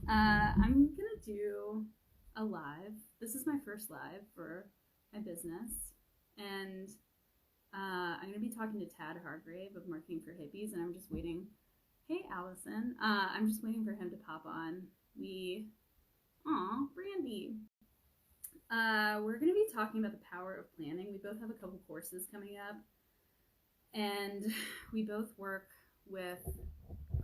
I'm gonna do a live. This is my first live for my business, and I'm gonna be talking to Tad Hargrave of Marketing for Hippies, and I'm just waiting. Hey, Allison. I'm just waiting for him to pop on. Brandy. We're gonna be talking about the power of planning. We both have a couple courses coming up, and we both work with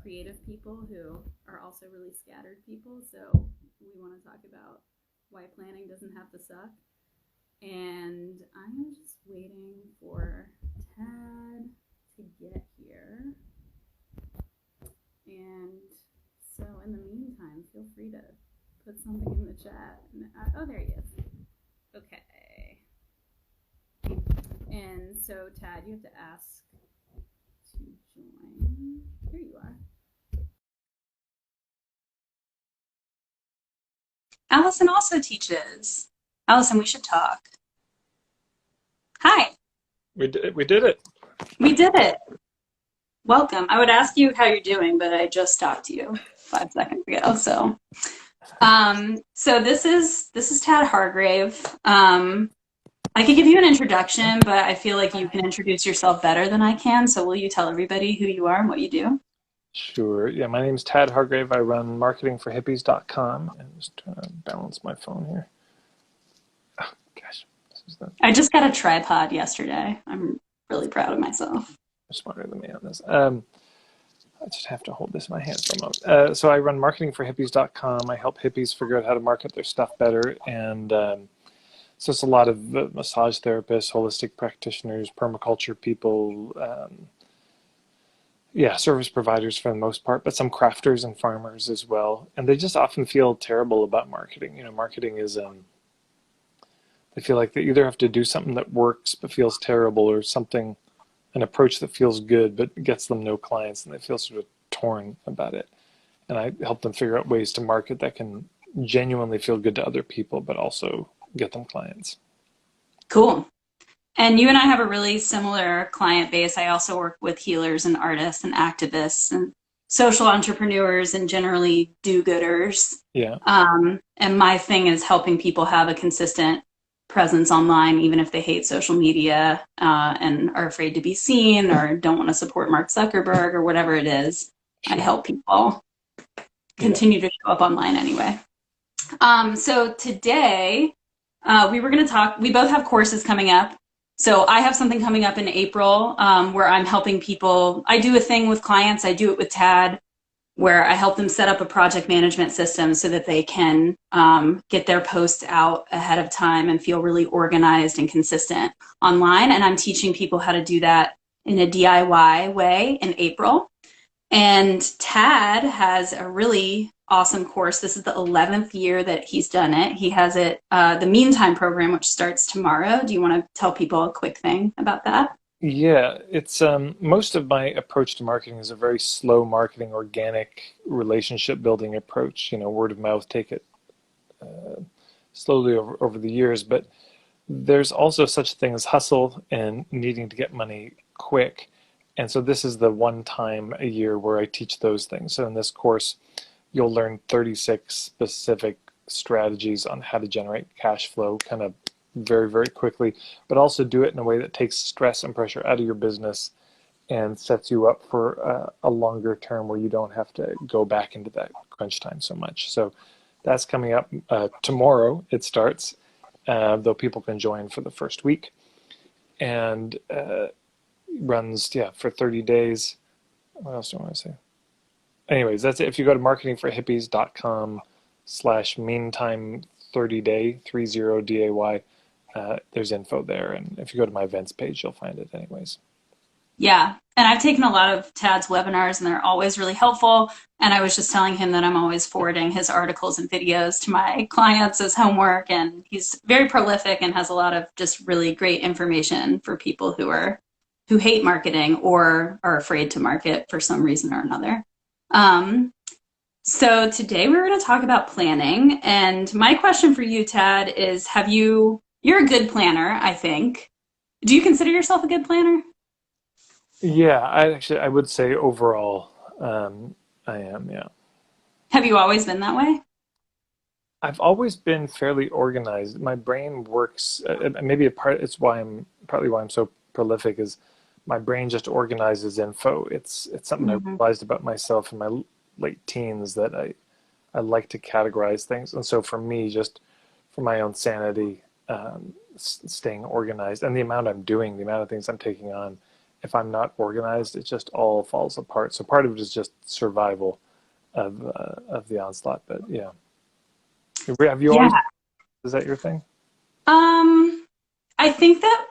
creative people who are also really scattered people. So we want to talk about why planning doesn't have to suck. And I'm just waiting for Tad to get here. And so in the meantime, feel free to put something in the chat. Oh, there he is. Okay. And so Tad, you have to ask to join. Here you are. Allison also teaches. Allison, we should talk. Hi. We did it. We did it. Welcome. I would ask you how you're doing, but I just stopped you 5 seconds ago. So this is Tad Hargrave. I could give you an introduction, but I feel like you can introduce yourself better than I can. So will you tell everybody who you are and what you do? Sure. Yeah, my name's Tad Hargrave. I run marketingforhippies.com. I'm just trying to balance my phone here. Oh, gosh. I just got a tripod yesterday. I'm really proud of myself. You're smarter than me on this. I just have to hold this in my hand for a moment. So I run marketingforhippies.com. I help hippies figure out how to market their stuff better. And so it's a lot of massage therapists, holistic practitioners, permaculture people, service providers for the most part, but some crafters and farmers as well. And they just often feel terrible about marketing. You know, marketing is, they feel like they either have to do something that works but feels terrible, or something, an approach that feels good but gets them no clients, and they feel sort of torn about it. And I help them figure out ways to market that can genuinely feel good to other people, but also get them clients. Cool. And you and I have a really similar client base. I also work with healers and artists and activists and social entrepreneurs and generally do-gooders. Yeah. And my thing is helping people have a consistent presence online, even if they hate social media and are afraid to be seen or don't want to support Mark Zuckerberg or whatever it is. Sure. I help people continue to show up online anyway. So today we were going to talk, we both have courses coming up. So I have something coming up in April where I'm helping people. I do a thing with clients. I do it with Tad, where I help them set up a project management system so that they can get their posts out ahead of time and feel really organized and consistent online. And I'm teaching people how to do that in a DIY way in April. And Tad has a really awesome course. This is the 11th year that he's done it. He has it, the Meantime program, which starts tomorrow. Do you want to tell people a quick thing about that? Yeah, it's most of my approach to marketing is a very slow marketing, organic relationship building approach. You know, word of mouth, take it slowly over the years. But there's also such a thing as hustle and needing to get money quick. And so this is the one time a year where I teach those things. So in this course, you'll learn 36 specific strategies on how to generate cash flow kind of very, very quickly, but also do it in a way that takes stress and pressure out of your business and sets you up for a longer term where you don't have to go back into that crunch time so much. So that's coming up tomorrow. It starts, though people can join for the first week, and runs for 30 days. What else do I want to say? Anyways, that's it. If you go to marketingforhippies.com/meantime 30-day 30day, there's info there. And if you go to my events page, you'll find it anyways. Yeah. And I've taken a lot of Tad's webinars and they're always really helpful. And I was just telling him that I'm always forwarding his articles and videos to my clients as homework. And he's very prolific and has a lot of just really great information for people who hate marketing or are afraid to market for some reason or another. So today we're going to talk about planning. And my question for you, Tad, is you're a good planner, I think. Do you consider yourself a good planner? Yeah, I would say overall, I am, yeah. Have you always been that way? I've always been fairly organized. My brain works. Maybe it's partly why I'm so prolific. Is my brain just organizes info. It's something I Hmm. realized about myself in my late teens that I like to categorize things, and so for me, just for my own sanity, staying organized and the amount I'm doing, the amount of things I'm taking on. If I'm not organized, it just all falls apart. So part of it is just survival of the onslaught. But yeah, have you Yeah. always? Is that your thing? Um, I think that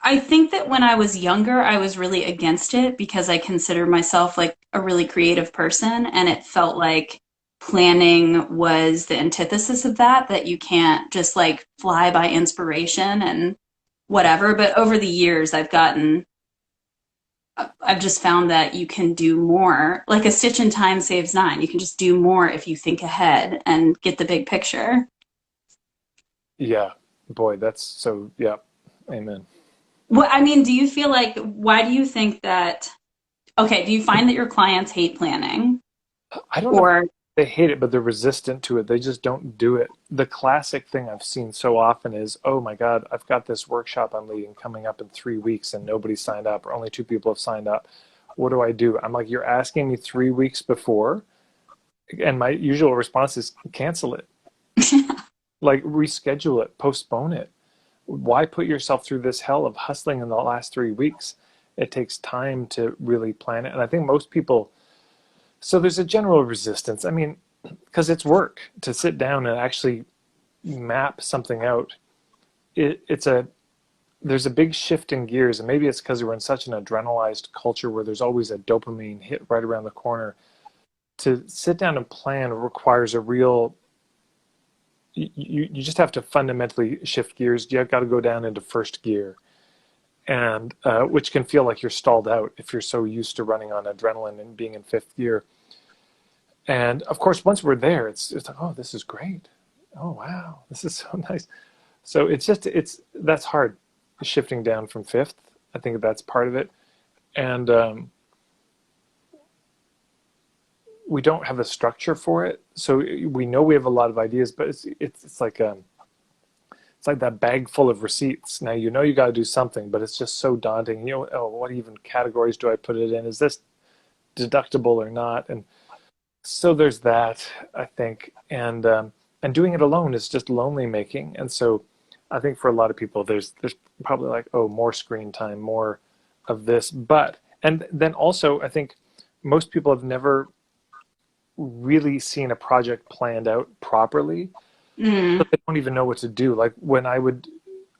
I think that when I was younger, I was really against it because I consider myself like a really creative person, and it felt like planning was the antithesis of that, that you can't just like fly by inspiration and whatever. But over the years, I've just found that you can do more. Like a stitch in time saves nine. You can just do more if you think ahead and get the big picture. Yeah, boy, that's so. Yeah, amen. What I mean, do you feel like, why do you think that? Okay, do you find that your clients hate planning? I don't know if Or, they hate it, but they're resistant to it. They just don't do it. The classic thing I've seen so often is, oh my God, I've got this workshop I'm leading coming up in 3 weeks and nobody signed up, or only two people have signed up. What do I do? I'm like, you're asking me 3 weeks before, and my usual response is cancel it, like reschedule it, postpone it. Why put yourself through this hell of hustling in the last 3 weeks? It takes time to really plan it. And I think most people, so there's a general resistance. I mean, because it's work to sit down and actually map something out. It's a there's a big shift in gears, and maybe it's because we're in such an adrenalized culture where there's always a dopamine hit right around the corner. To sit down and plan requires a real you just have to fundamentally shift gears. You've got to go down into first gear, and which can feel like you're stalled out if you're so used to running on adrenaline and being in fifth gear. And of course, once we're there, it's like, oh, this is great. Oh, wow, this is so nice. So it's that's hard, shifting down from fifth. I think that's part of it, and we don't have a structure for it. So we know we have a lot of ideas, but it's like that bag full of receipts. Now you know you got to do something, but it's just so daunting. You know, oh, what even categories do I put it in? Is this deductible or not? And so there's that, I think, and doing it alone is just lonely making. And so I think for a lot of people, there's probably like, oh, more screen time, more of this. But and then also, I think most people have never really seen a project planned out properly, so mm, they don't even know what to do. Like when I would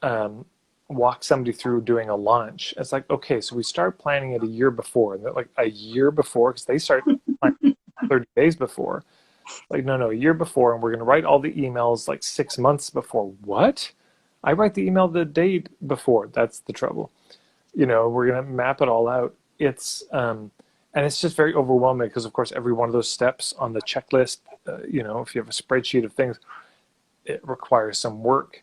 um, walk somebody through doing a launch, it's like, okay, so we start planning it a year before, and they're like a year before because they start planning 30 days before. Like, no, no, a year before, and we're going to write all the emails like 6 months before. What? I write the email the day before. That's the trouble. You know, we're going to map it all out. And it's just very overwhelming because, of course, every one of those steps on the checklist, if you have a spreadsheet of things, it requires some work.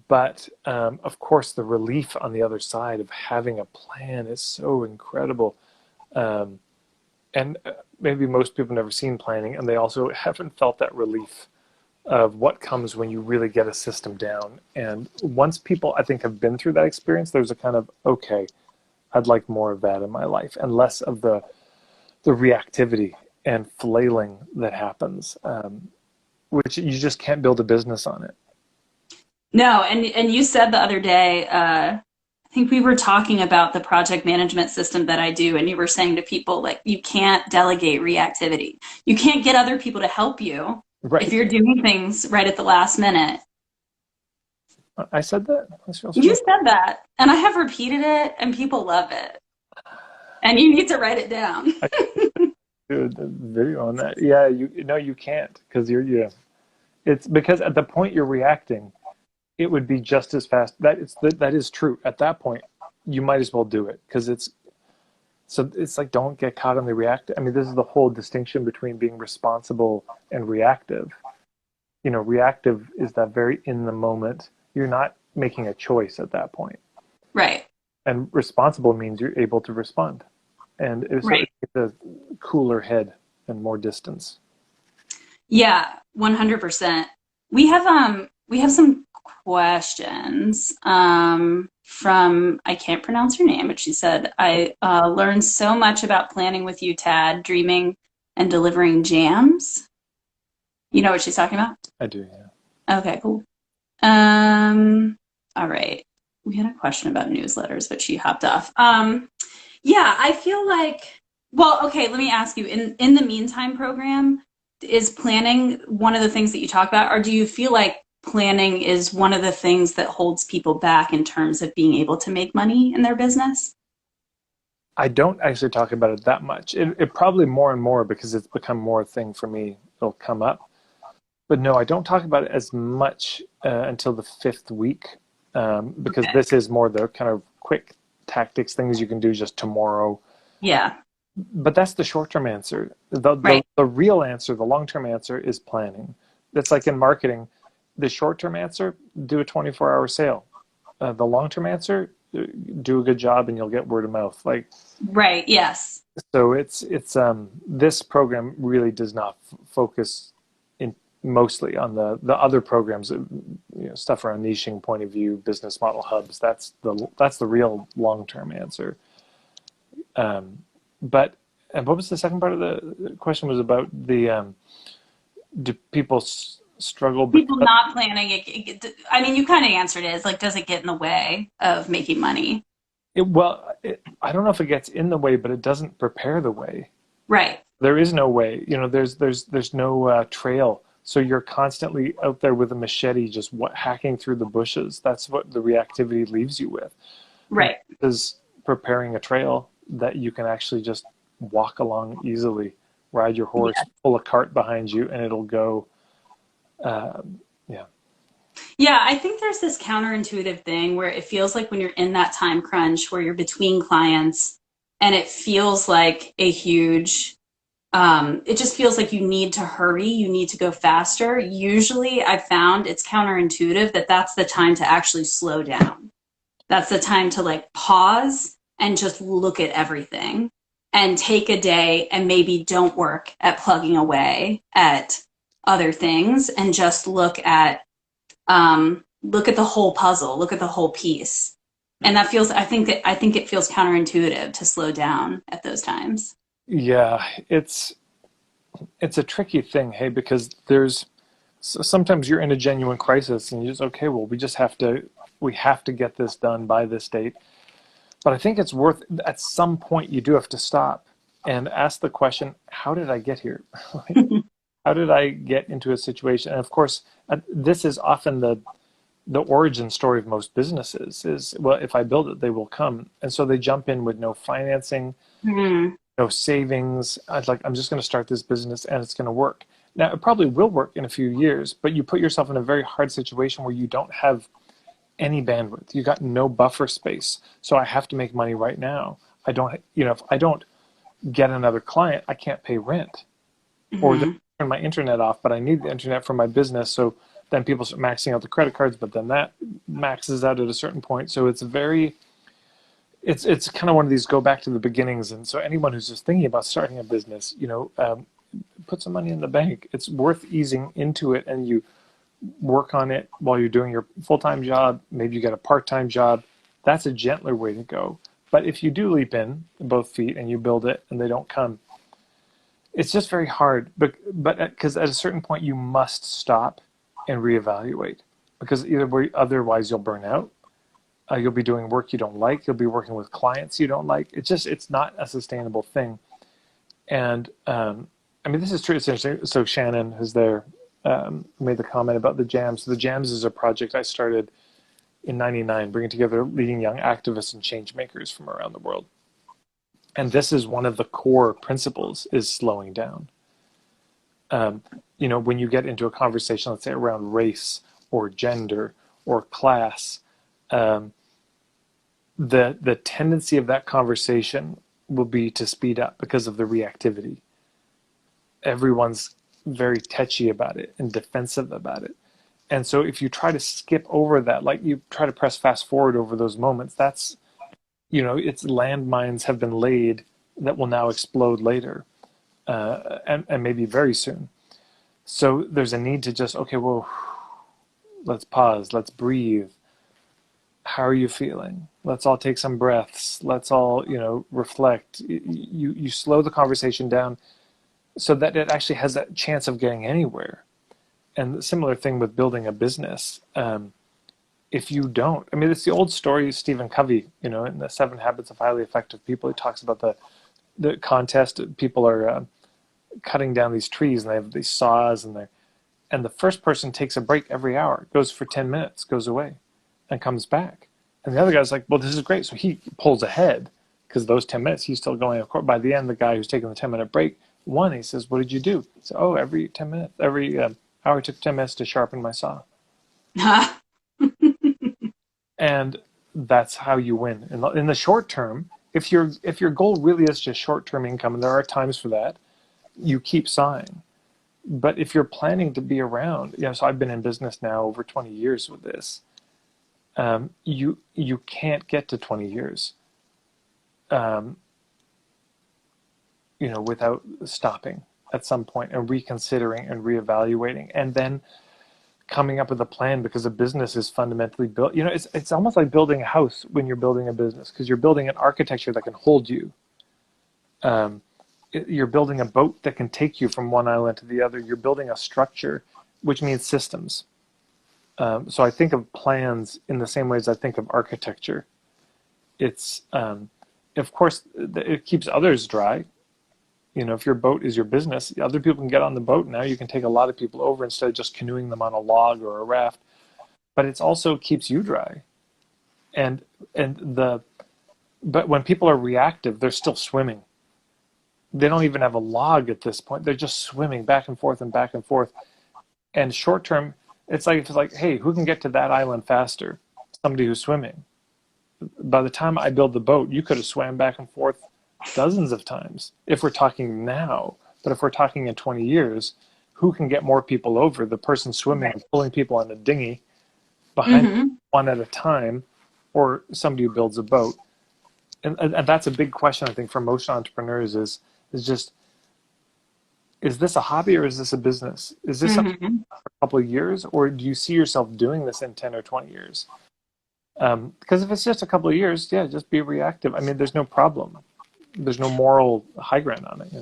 But of course, the relief on the other side of having a plan is so incredible. Um, and maybe most people have never seen planning, and they also haven't felt that relief of what comes when you really get a system down. And once people, I think, have been through that experience, there's a kind of, okay, I'd like more of that in my life and less of the reactivity and flailing that happens, which you just can't build a business on it. no, and you said the other day, I think we were talking about the project management system that I do, and you were saying to people like you can't delegate reactivity. You can't get other people to help you if Right. you're doing things right at the last minute. I said that. I feel You strong. said that, and I have repeated it, and people love it. And you need to write it down. I did a video on that. Yeah, you know you can't because yeah. It's because at the point you're reacting, it would be just as fast. That is true. At that point, you might as well do it because it's like don't get caught on the react. I mean, this is the whole distinction between being responsible and reactive. You know, reactive is that very in the moment. You're not making a choice at that point. Right, And responsible means you're able to respond. And so right. it's a cooler head and more distance. Yeah, 100%. We have some questions from I can't pronounce her name, but she said, I learned so much about planning with you, Tad, dreaming and delivering jams. You know what she's talking about? I do, yeah. Okay, cool. All right. We had a question about newsletters, but she hopped off. Yeah, I feel like, well, okay, let me ask you, in the Meantime program, is planning one of the things that you talk about, or do you feel like planning is one of the things that holds people back in terms of being able to make money in their business? I don't actually talk about it that much. It probably more and more because it's become more a thing for me. It'll come up. But no, I don't talk about it as much until the fifth week because Okay. this is more the kind of quick tactics, things you can do just tomorrow. Yeah, But that's the short-term answer. right. The real answer, the long-term answer is planning. It's like in marketing. The short-term answer, do a 24-hour sale. The long-term answer, do a good job and you'll get word of mouth. Like, Right, yes. so it's this program really does not focus in mostly on the other programs, stuff around niching, point of view, business model hubs. That's the real long-term answer. But and what was the second part of the question? Was about the do people struggle People because not planning, I mean, you kind of answered it. It's like, does it get in the way of making money? I don't know if it gets in the way, but it doesn't prepare the way. Right. There is no way. There's no trail. So you're constantly out there with a machete, just hacking through the bushes. That's what the reactivity leaves you with. Right. Is preparing a trail that you can actually just walk along easily, ride your horse, Yeah. pull a cart behind you, and it'll go. Yeah. Yeah, I think there's this counterintuitive thing where it feels like when you're in that time crunch where you're between clients and it feels like a huge, it just feels like you need to hurry, you need to go faster. Usually I've found it's counterintuitive that that's the time to actually slow down. That's the time to like pause and just look at everything and take a day and maybe don't work at plugging away at other things and just look at the whole puzzle, look at the whole piece. And that feels, I think it feels counterintuitive to slow down at those times. Yeah, it's a tricky thing, hey, because sometimes you're in a genuine crisis and you just okay, well, we have to get this done by this date. But I think it's worth at some point you do have to stop and ask the question, how did I get here? Like, how did I get into a situation? And of course, this is often the origin story of most businesses is, well, if I build it, they will come. And so they jump in with no financing, Mm, no savings. I'm just going to start this business and it's going to work. Now, it probably will work in a few years, but you put yourself in a very hard situation where you don't have any bandwidth. You got no buffer space. So I have to make money right now. If I don't get another client, I can't pay rent or they mhm. turn my internet off, but I need the internet for my business. So then people start maxing out the credit cards, but then that maxes out at a certain point. So it's kind of one of these go back to the beginnings. And so anyone who's just thinking about starting a business, put some money in the bank. It's worth easing into it, and you work on it while you're doing your full-time job. Maybe you get a part-time job. That's a gentler way to go. But if you do leap in both feet and you build it and they don't come, it's just very hard. But because at a certain point you must stop and reevaluate, because otherwise you'll burn out. You'll be doing work you don't like. You'll be working with clients you don't like. It's not a sustainable thing. And I mean, this is true. It's interesting. So Shannon, who's there, made the comment about the Jams. The Jams is a project I started in '99, bringing together leading young activists and change makers from around the world. And this is one of the core principles: is slowing down. When you get into a conversation, let's say around race or gender or class, the tendency of that conversation will be to speed up because of the reactivity. Everyone's very touchy about it and defensive about it. And so if you try to skip over that, like you try to press fast forward over those moments, it's landmines have been laid that will now explode later, and maybe very soon. So there's a need to just, okay, well, let's pause, let's breathe. How are you feeling? Let's all take some breaths. Let's all, reflect. You slow the conversation down so that it actually has that chance of getting anywhere. And the similar thing with building a business. If you don't, I mean, it's the old story of Stephen Covey, in the 7 Habits of Highly Effective People. He talks about the contest. People are cutting down these trees and they have these saws and the first person takes a break every hour, goes for 10 minutes, goes away and comes back. And the other guy's like, well, this is great. So he pulls ahead because those 10 minutes, he's still going. Of course, by the end, the guy who's taking the 10-minute break won. He says, what did you do? He said, oh, every 10 minutes, every hour I took 10 minutes to sharpen my saw. And that's how you win. In the short term, if your goal really is just short-term income, and there are times for that, you keep sawing. But if you're planning to be around, so I've been in business now over 20 years with this. You can't get to 20 years, without stopping at some point and reconsidering and reevaluating, and then coming up with a plan, because a business is fundamentally built. It's almost like building a house when you're building a business, because you're building an architecture that can hold you. You're building a boat that can take you from one island to the other. You're building a structure, which means systems. So I think of plans in the same way as I think of architecture. It's, of course, it keeps others dry. If your boat is your business, other people can get on the boat. Now you can take a lot of people over instead of just canoeing them on a log or a raft. But it also keeps you dry. But when people are reactive, they're still swimming. They don't even have a log at this point. They're just swimming back and forth and back and forth. And short term, it's like, hey, who can get to that island faster? Somebody who's swimming. By the time I build the boat, you could have swam back and forth dozens of times if we're talking now. But if we're talking in 20 years, who can get more people over? The person swimming and pulling people on a dinghy behind one at a time, or somebody who builds a boat. And that's a big question, I think, for most entrepreneurs is just, is this a hobby or is this a business? Is this something for a couple of years, or do you see yourself doing this in 10 or 20 years? Because if it's just a couple of years, just be reactive. I mean, there's no problem. There's no moral high ground on it,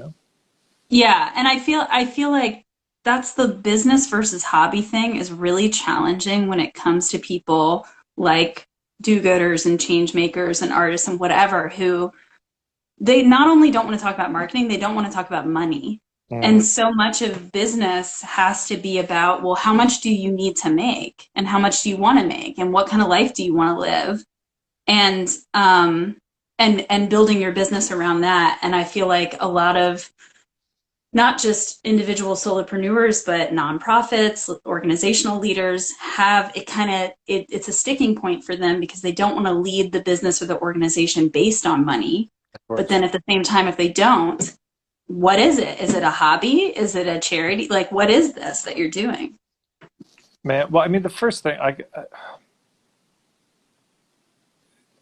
Yeah, and I feel like that's the business versus hobby thing is really challenging when it comes to people like do-gooders and change makers and artists and whatever, who they not only don't want to talk about marketing, they don't want to talk about money. And so much of business has to be about, well, how much do you need to make, and how much do you want to make, and what kind of life do you want to live, and building your business around that. And I feel like a lot of not just individual solopreneurs, but nonprofits, organizational leaders have it's a sticking point for them, because they don't want to lead the business or the organization based on money. But then at the same time, if they don't, what is it? Is it a hobby? Is it a charity? Like, what is this that you're doing? Man, well, I mean, the first thing,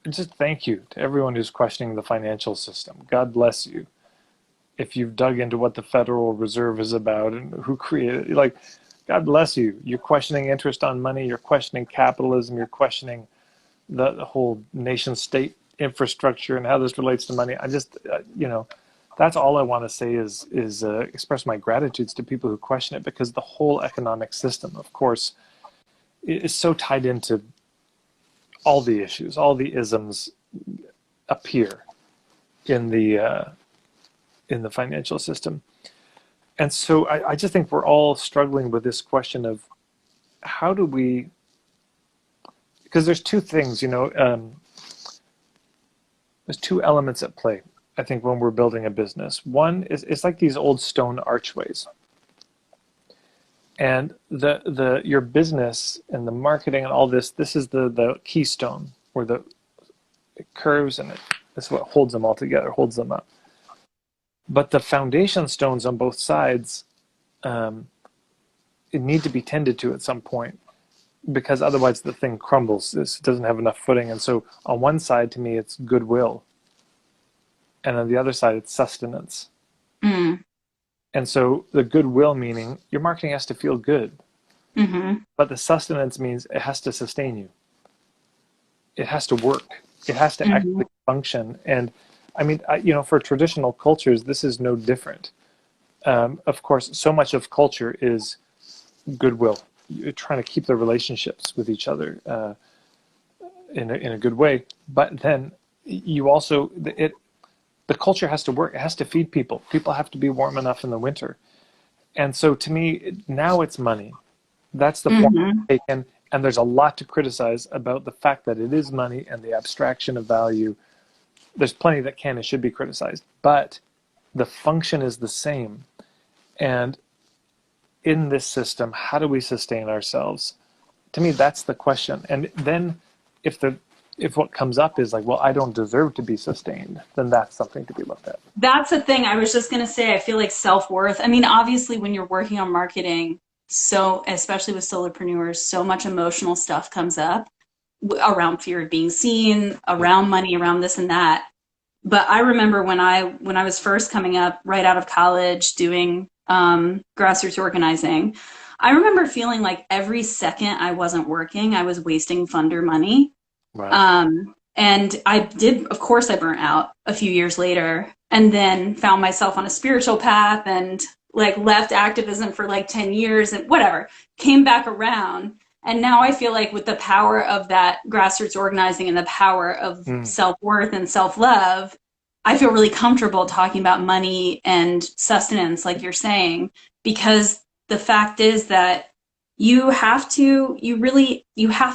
just thank you to everyone who's questioning the financial system. God bless you. If you've dug into what the Federal Reserve is about and who created it, God bless you. You're questioning interest on money. You're questioning capitalism. You're questioning the whole nation state infrastructure and how this relates to money. I just, that's all I want to say is express my gratitudes to people who question it, because the whole economic system, of course, is so tied into all the issues. All the isms appear in the financial system. And so I just think we're all struggling with this question of how do we, because there's two things, there's two elements at play, I think, when we're building a business. One is, it's like these old stone archways. And your business and the marketing and all this is the keystone, where it curves, and it's what holds them all together, holds them up. But the foundation stones on both sides, it need to be tended to at some point, because otherwise the thing crumbles. It doesn't have enough footing. And so on one side, to me, it's goodwill. And on the other side, it's sustenance. And so the goodwill meaning your marketing has to feel good, but the sustenance means it has to sustain you. It has to work. It has to actually function. And I mean, for traditional cultures, this is no different. Of course, so much of culture is goodwill. You're trying to keep the relationships with each other in a good way. But then you also, the culture has to work. It has to feed people. People have to be warm enough in the winter. And so to me, now it's money. That's the form taken. And there's a lot to criticize about the fact that it is money and the abstraction of value. There's plenty that can and should be criticized, but the function is the same. And in this system, how do we sustain ourselves? To me, that's the question. And then if what comes up is like, well, I don't deserve to be sustained, then that's something to be looked at. That's the thing. I was just going to say, I feel like self-worth. I mean, obviously, when you're working on marketing, so especially with solopreneurs, so much emotional stuff comes up around fear of being seen, around money, around this and that. But I remember when I was first coming up right out of college doing grassroots organizing, I remember feeling like every second I wasn't working, I was wasting funder money. Wow. And of course I burnt out a few years later, and then found myself on a spiritual path and like left activism for like 10 years and whatever, came back around. And now I feel like with the power of that grassroots organizing and the power of self-worth and self-love, I feel really comfortable talking about money and sustenance, like you're saying, because the fact is that you have to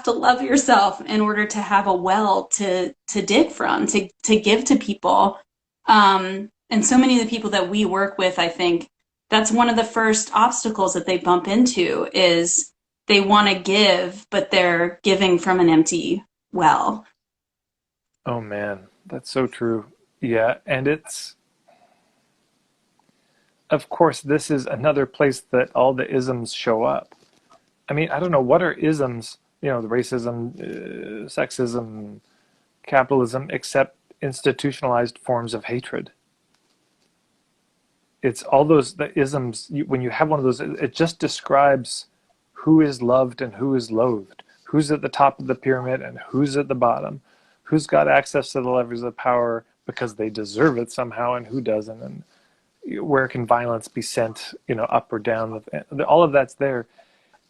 love yourself in order to have a well to dig from, to give to people. And so many of the people that we work with, I think that's one of the first obstacles that they bump into is they want to give, but they're giving from an empty well. Oh man, that's so true. Yeah, and of course, this is another place that all the isms show up. I mean, I don't know, what are isms, the racism, sexism, capitalism, except institutionalized forms of hatred. It's all the isms, when you have one of those, it just describes who is loved and who is loathed, who's at the top of the pyramid and who's at the bottom, who's got access to the levers of power because they deserve it somehow and who doesn't, and where can violence be sent, up or down. All of that's there.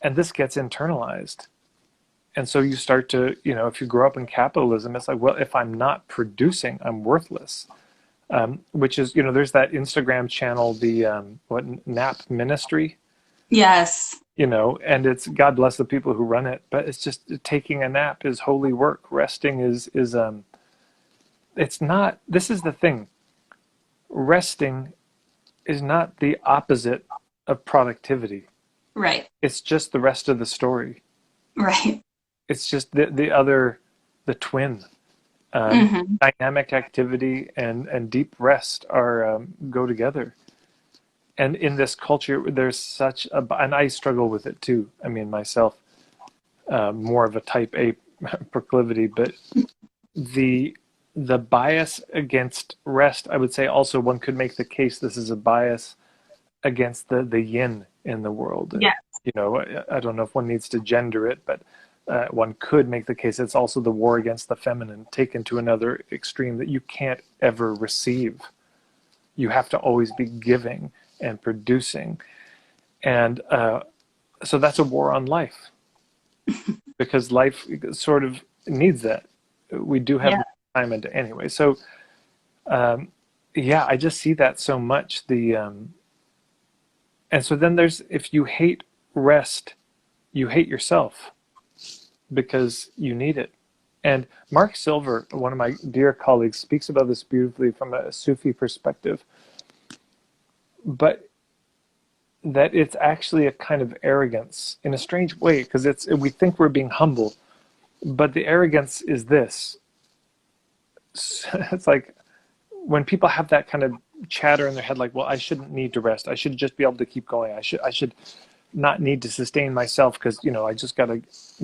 And this gets internalized. And so you start to, if you grow up in capitalism, it's like, well, if I'm not producing, I'm worthless. Which is, there's that Instagram channel, the Nap Ministry. Yes. And it's, God bless the people who run it, but it's just taking a nap is holy work. Resting is it's not, this is the thing. Resting is not the opposite of productivity. Right. It's just the rest of the story. Right. It's just the twin. Dynamic activity and deep rest go together. And in this culture, there's such and I struggle with it too. I mean, myself, more of a type A proclivity, but the bias against rest, I would say also one could make the case this is a bias against the yin in the world. Yeah. I don't know if one needs to gender it, but one could make the case it's also the war against the feminine taken to another extreme, that you can't ever receive. You have to always be giving and producing. And so that's a war on life because life sort of needs that. We do have time into anyway. So, I just see that so much. And so then if you hate rest, you hate yourself because you need it. And Mark Silver, one of my dear colleagues, speaks about this beautifully from a Sufi perspective, but that it's actually a kind of arrogance in a strange way, because we think we're being humble, but the arrogance is this. It's like when people have that kind of chatter in their head, like, well, I shouldn't need to rest. I should just be able to keep going. I should not need to sustain myself because, I just got to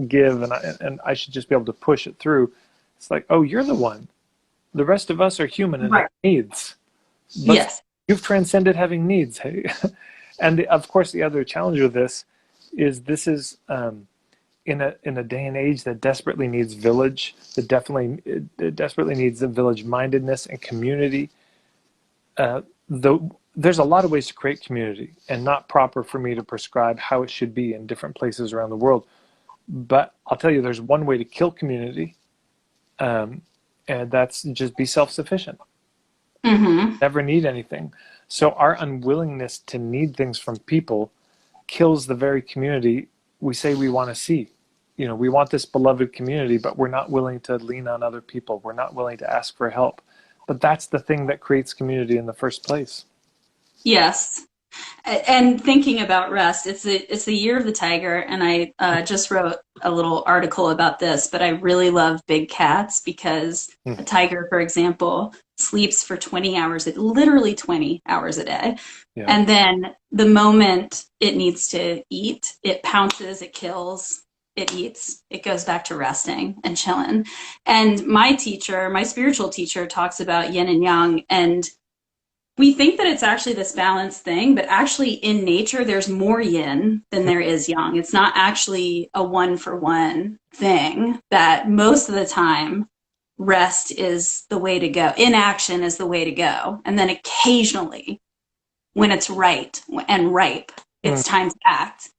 give and I should just be able to push it through. It's like, oh, you're the one. The rest of us are human and have needs. But You've transcended having needs. Hey, and of course, the other challenge with this is in a day and age that desperately needs village, that definitely it desperately needs the village mindedness and community. Though there's a lot of ways to create community, and not proper for me to prescribe how it should be in different places around the world. But I'll tell you, there's one way to kill community, and that's just be self-sufficient. Mm-hmm. Never need anything. So our unwillingness to need things from people kills the very community we say we want to see. We want this beloved community, but we're not willing to lean on other people. We're not willing to ask for help. But that's the thing that creates community in the first place. Yes. And thinking about rest, it's the year of the tiger, and I just wrote a little article about this, but I really love big cats because a tiger, for example, sleeps for 20 hours, literally 20 hours a day. Yeah. And then the moment it needs to eat, it pounces, it kills, it eats, it goes back to resting and chilling. And my spiritual teacher, talks about yin and yang, and we think that it's actually this balanced thing, but actually in nature, there's more yin than there is yang. It's not actually a one-for-one thing, that most of the time, rest is the way to go. Inaction is the way to go. And then occasionally, when it's right and ripe, it's time to act,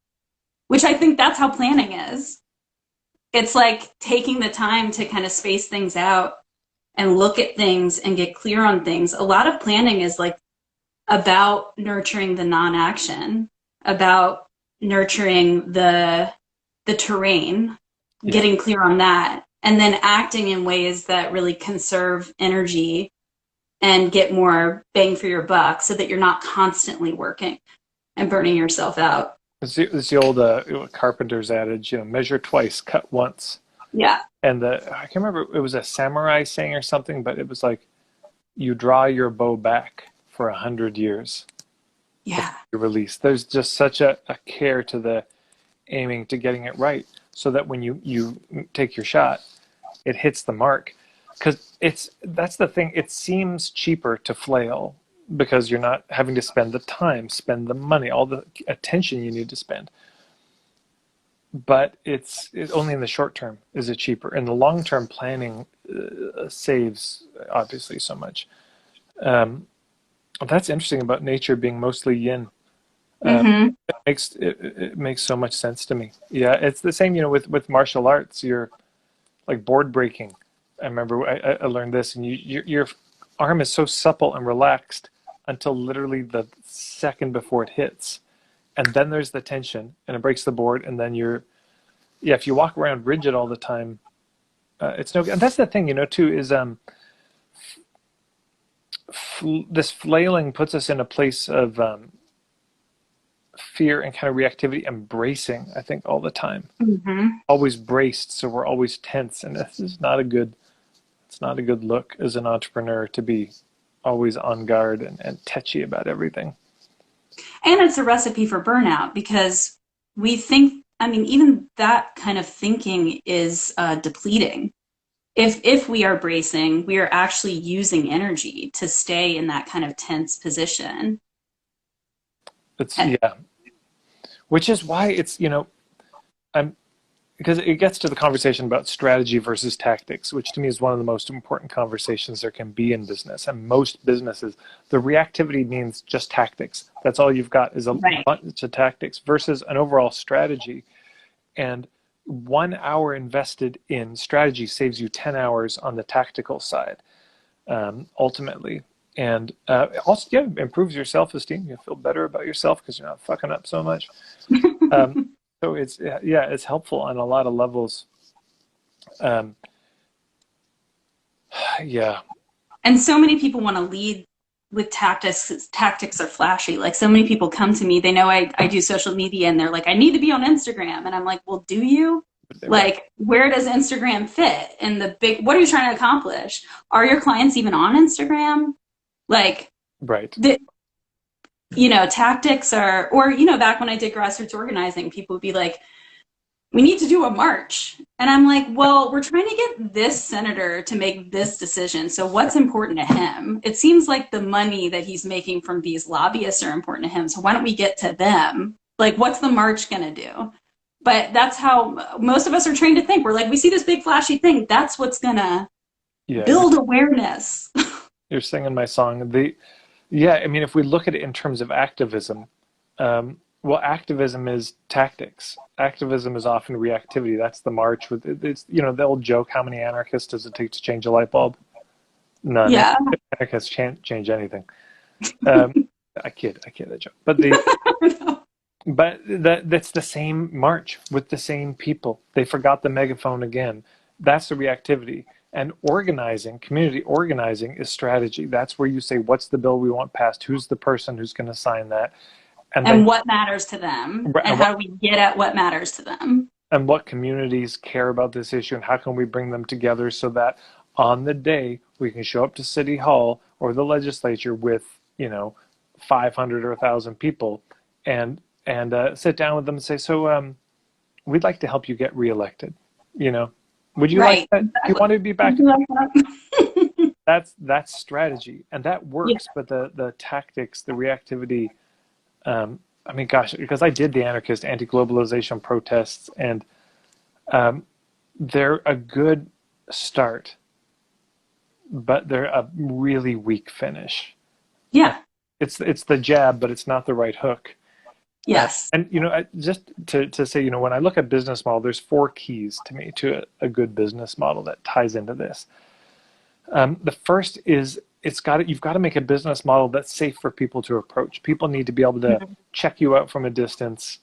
which I think that's how planning is. It's like taking the time to kind of space things out and look at things and get clear on things. A lot of planning is like about nurturing the non-action, about nurturing the terrain, getting clear on that, and then acting in ways that really conserve energy and get more bang for your buck so that you're not constantly working and burning yourself out. It's the old carpenter's adage, measure twice, cut once. Yeah. And I can't remember, it was a samurai saying or something, but it was like, you draw your bow back for 100 years. Yeah. Release. There's just such a care to the aiming, to getting it right, so that when you take your shot, it hits the mark. Because that's the thing, it seems cheaper to flail because you're not having to spend the time, spend the money, all the attention you need to spend. But it's only in the short term is it cheaper. In the long term, planning saves obviously so much. That's interesting about nature being mostly yin. It makes so much sense to me. Yeah, it's the same, with martial arts. You're like board breaking. I remember I learned this, and your arm is so supple and relaxed until literally the second before it hits. And then there's the tension, and it breaks the board, and then if you walk around rigid all the time, it's no good. And that's the thing, too, is this flailing puts us in a place of fear and kind of reactivity and bracing, I think, all the time. Always braced, so we're always tense, and this is not a good look as an entrepreneur, to be always on guard and tetchy about everything. And it's a recipe for burnout, because we think, even that kind of thinking is depleting. If we are bracing, we are actually using energy to stay in that kind of tense position. Which is why it's, because it gets to the conversation about strategy versus tactics, which to me is one of the most important conversations there can be in business. And most businesses, the reactivity means just tactics. That's all you've got is a bunch of tactics versus an overall strategy. And 1 hour invested in strategy saves you 10 hours on the tactical side, ultimately. And also, improves your self-esteem. You feel better about yourself because you're not fucking up so much. So it's helpful on a lot of levels. And so many people want to lead with tactics. Tactics are flashy. Like, so many people come to me, they know I do social media, and they're like, I need to be on Instagram. And I'm like, well, do you? Like, where does Instagram fit in the big, what are you trying to accomplish? Are your clients even on Instagram? Like, right. Tactics are, or, back when I did grassroots organizing, people would be like, we need to do a march. And I'm like, well, we're trying to get this senator to make this decision. So what's important to him? It seems like the money that he's making from these lobbyists are important to him. So why don't we get to them? Like, what's the march going to do? But that's how most of us are trained to think. We're like, we see this big flashy thing. That's what's going to build awareness. You're singing my song. I mean, if we look at it in terms of activism, well, activism is tactics. Activism is often reactivity. That's the march. It's the old joke: how many anarchists does it take to change a light bulb? None. Yeah. Anarchists can't change anything. I kid that joke. But that's the same march with the same people. They forgot the megaphone again. That's the reactivity. And organizing, community organizing, is strategy. That's where you say, what's the bill we want passed? Who's the person who's going to sign that? And then, what matters to them? And how do we get at what matters to them? And what communities care about this issue, and how can we bring them together so that on the day we can show up to City Hall or the legislature with 500 or 1,000 people and sit down with them and say, so we'd like to help you get reelected. Would you like that? Exactly. You want to be back? That's strategy, and that works. Yeah. But the tactics, the reactivity. I mean, gosh, because I did the anarchist anti-globalization protests, and they're a good start, but they're a really weak finish. Yeah, it's the jab, but it's not the right hook. Yes. And just to say, when I look at business model, there's 4 keys to me to a good business model that ties into this. The first is you've got to make a business model that's safe for people to approach. People need to be able to check you out from a distance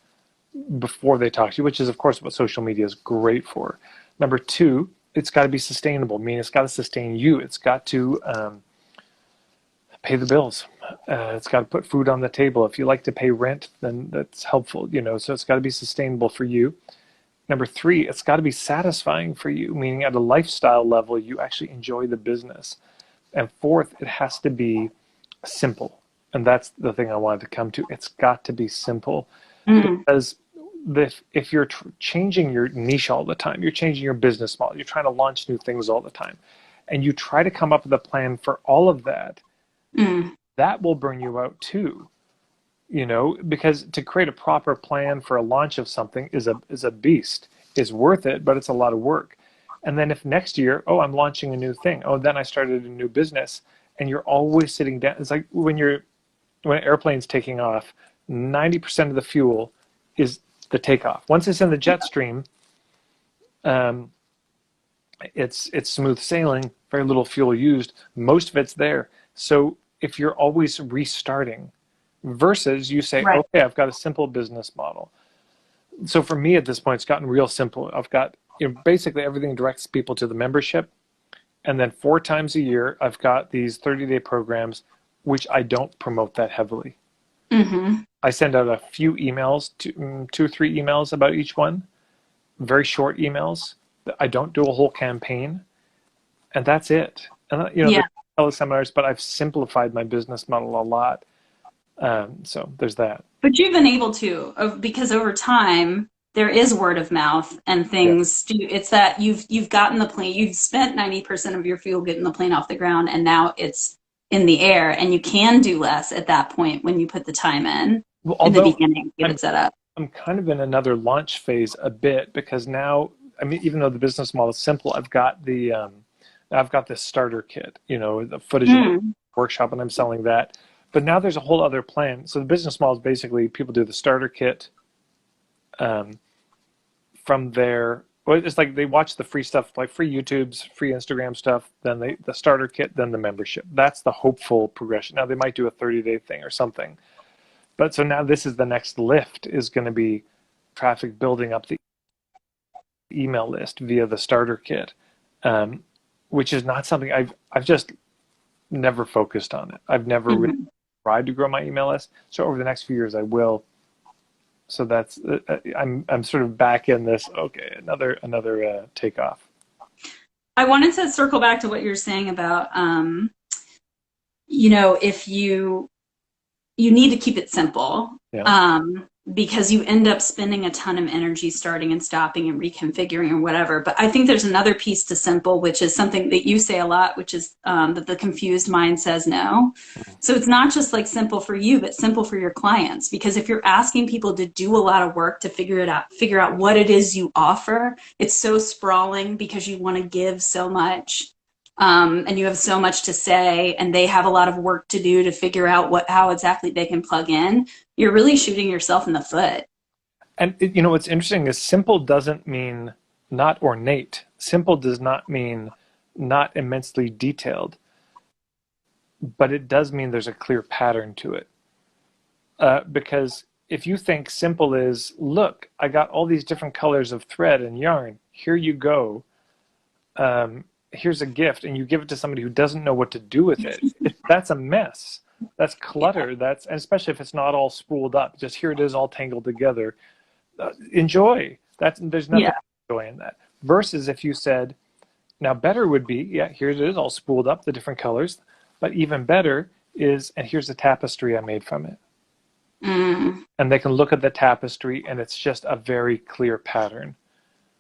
before they talk to you, which is, of course, what social media is great for. Number 2, it's got to be sustainable, meaning it's got to sustain you. It's got to pay the bills. It's got to put food on the table. If you like to pay rent, then that's helpful, so it's got to be sustainable for you. Number 3, it's got to be satisfying for you, meaning at a lifestyle level, you actually enjoy the business. And 4th, it has to be simple. And that's the thing I wanted to come to. It's got to be simple. Because if you're changing your niche all the time, you're changing your business model, you're trying to launch new things all the time, and you try to come up with a plan for all of that, that will burn you out too. Because to create a proper plan for a launch of something is a beast. It's worth it, but it's a lot of work. And then if next year, I'm launching a new thing. Then I started a new business, and you're always sitting down. It's like when an airplane's taking off, 90% of the fuel is the takeoff. Once it's in the jet stream, it's smooth sailing, very little fuel used. Most of it's there. So if you're always restarting, versus you say, okay, I've got a simple business model. So for me at this point, it's gotten real simple. I've got basically everything directs people to the membership. And then 4 times a year, I've got these 30-day programs, which I don't promote that heavily. I send out a few emails, 2 or 3 emails about each one, very short emails. I don't do a whole campaign, and that's it. And there's teleseminars, but I've simplified my business model a lot. So there's that. But you've been able to, because over time there is word of mouth and things. It's that you've gotten the plane. You've spent 90% of your fuel getting the plane off the ground, and now it's in the air, and you can do less at that point when you put the time in the beginning, get it set up. I'm kind of in another launch phase a bit, because now, I mean, even though the business model is simple, I've got this starter kit, the footage of the workshop, and I'm selling that. But now there's a whole other plan. So the business model is basically people do the starter kit. From there, it's like they watch the free stuff, like free YouTube's, free Instagram stuff, then the starter kit, then the membership. That's the hopeful progression. Now they might do a 30-day thing or something. But so now this is the next lift, is going to be traffic building up the email list via the starter kit, which is not something I've just never focused on it. I've never really tried to grow my email list. So over the next few years, I will. So that's I'm sort of back in this. Okay, another takeoff. I wanted to circle back to what you're saying about, if you need to keep it simple. Yeah. because you end up spending a ton of energy starting and stopping and reconfiguring or whatever. But I think there's another piece to simple, which is something that you say a lot, which is that the confused mind says no. So it's not just like simple for you, but simple for your clients. Because if you're asking people to do a lot of work to figure out what it is you offer, it's so sprawling because you want to give so much. And you have so much to say, and they have a lot of work to do to figure out how exactly they can plug in. You're really shooting yourself in the foot. And what's interesting is simple doesn't mean not ornate. Simple does not mean not immensely detailed, but it does mean there's a clear pattern to it. Because if you think simple is, look, I got all these different colors of thread and yarn, here you go. Here's a gift, and you give it to somebody who doesn't know what to do with it. That's a mess. That's clutter. And especially if it's not all spooled up. Just here it is, all tangled together. Enjoy. There's nothing joy in that. Versus if you said, now better would be, here it is, all spooled up, the different colors. But even better is, and here's the tapestry I made from it. Mm. And they can look at the tapestry, and it's just a very clear pattern.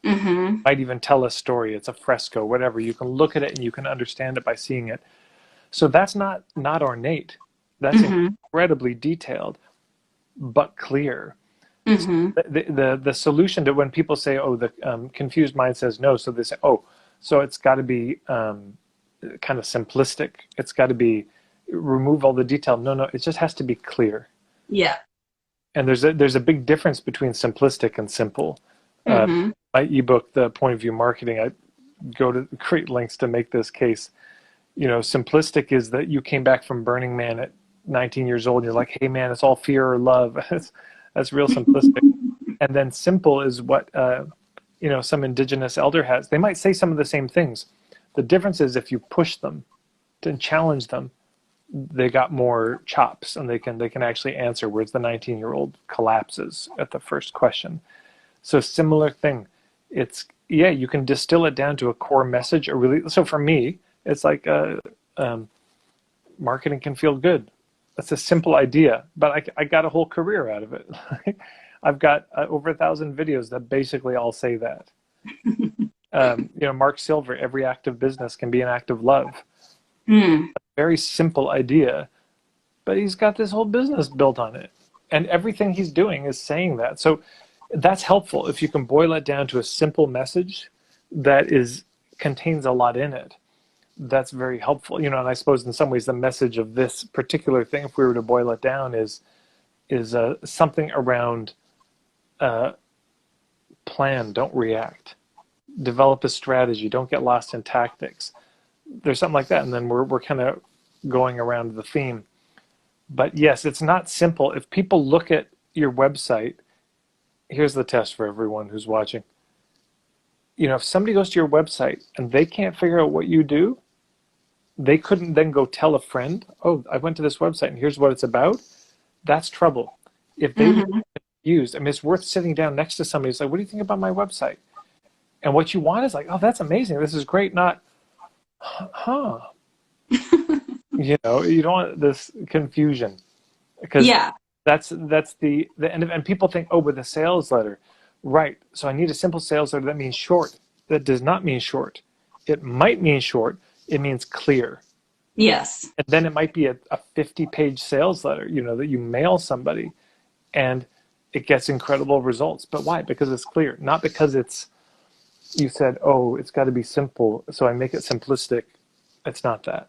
Mm-hmm. Might even tell a story. It's a fresco, whatever. You can look at it and you can understand it by seeing it. So that's not ornate. That's incredibly detailed, but clear. Mm-hmm. So the solution to when people say, oh, the confused mind says no, so they say, oh, so it's got to be kind of simplistic. It's got to be remove all the detail. No, it just has to be clear. Yeah. And there's a big difference between simplistic and simple. My ebook, The Point of View Marketing, I go to great lengths to make this case. Simplistic is that you came back from Burning Man at 19 years old and you're like, hey man, it's all fear or love. That's real simplistic. And then simple is what some indigenous elder has. They might say some of the same things. The difference is if you push them and challenge them, they got more chops and they can actually answer, whereas the 19-year-old collapses at the first question. So similar thing. It's, you can distill it down to a core message. So for me, it's like marketing can feel good. That's a simple idea, but I got a whole career out of it. I've got over 1,000 videos that basically all say that. Mark Silver, every act of business can be an act of love. A very simple idea, but he's got this whole business built on it. And everything he's doing is saying that. So that's helpful if you can boil it down to a simple message that contains a lot in it. That's very helpful. And I suppose in some ways the message of this particular thing, if we were to boil it down, is something around plan, don't react. Develop a strategy, don't get lost in tactics. There's something like that, and then we're kind of going around the theme. But yes, it's not simple. If people look at your website, here's the test for everyone who's watching. If somebody goes to your website and they can't figure out what you do, they couldn't then go tell a friend, oh, I went to this website and here's what it's about. That's trouble. If they confused, it's worth sitting down next to somebody who's like, what do you think about my website? And what you want is like, oh, that's amazing. This is great. Not, huh. You don't want this confusion. Because that's the end of it. And people think, oh, with a sales letter. Right. So I need a simple sales letter that means short. That does not mean short. It might mean short. It means clear. Yes. And then it might be a 50-page sales letter, that you mail somebody and it gets incredible results. But why? Because it's clear. Not because you said, oh, it's got to be simple, so I make it simplistic. It's not that.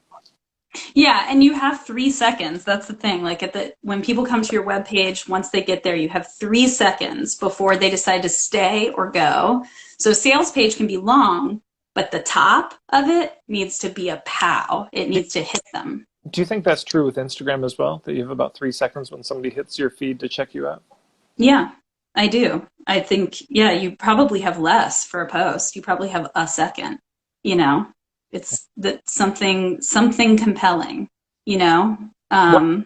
Yeah, and you have 3 seconds. That's the thing. Like when people come to your webpage, once they get there, you have 3 seconds before they decide to stay or go. So a sales page can be long, but the top of it needs to be a pow. It needs to hit them. Do you think that's true with Instagram as well? That you have about 3 seconds when somebody hits your feed to check you out? Yeah, I do. I think, you probably have less for a post. You probably have a second, It's that something compelling, Well,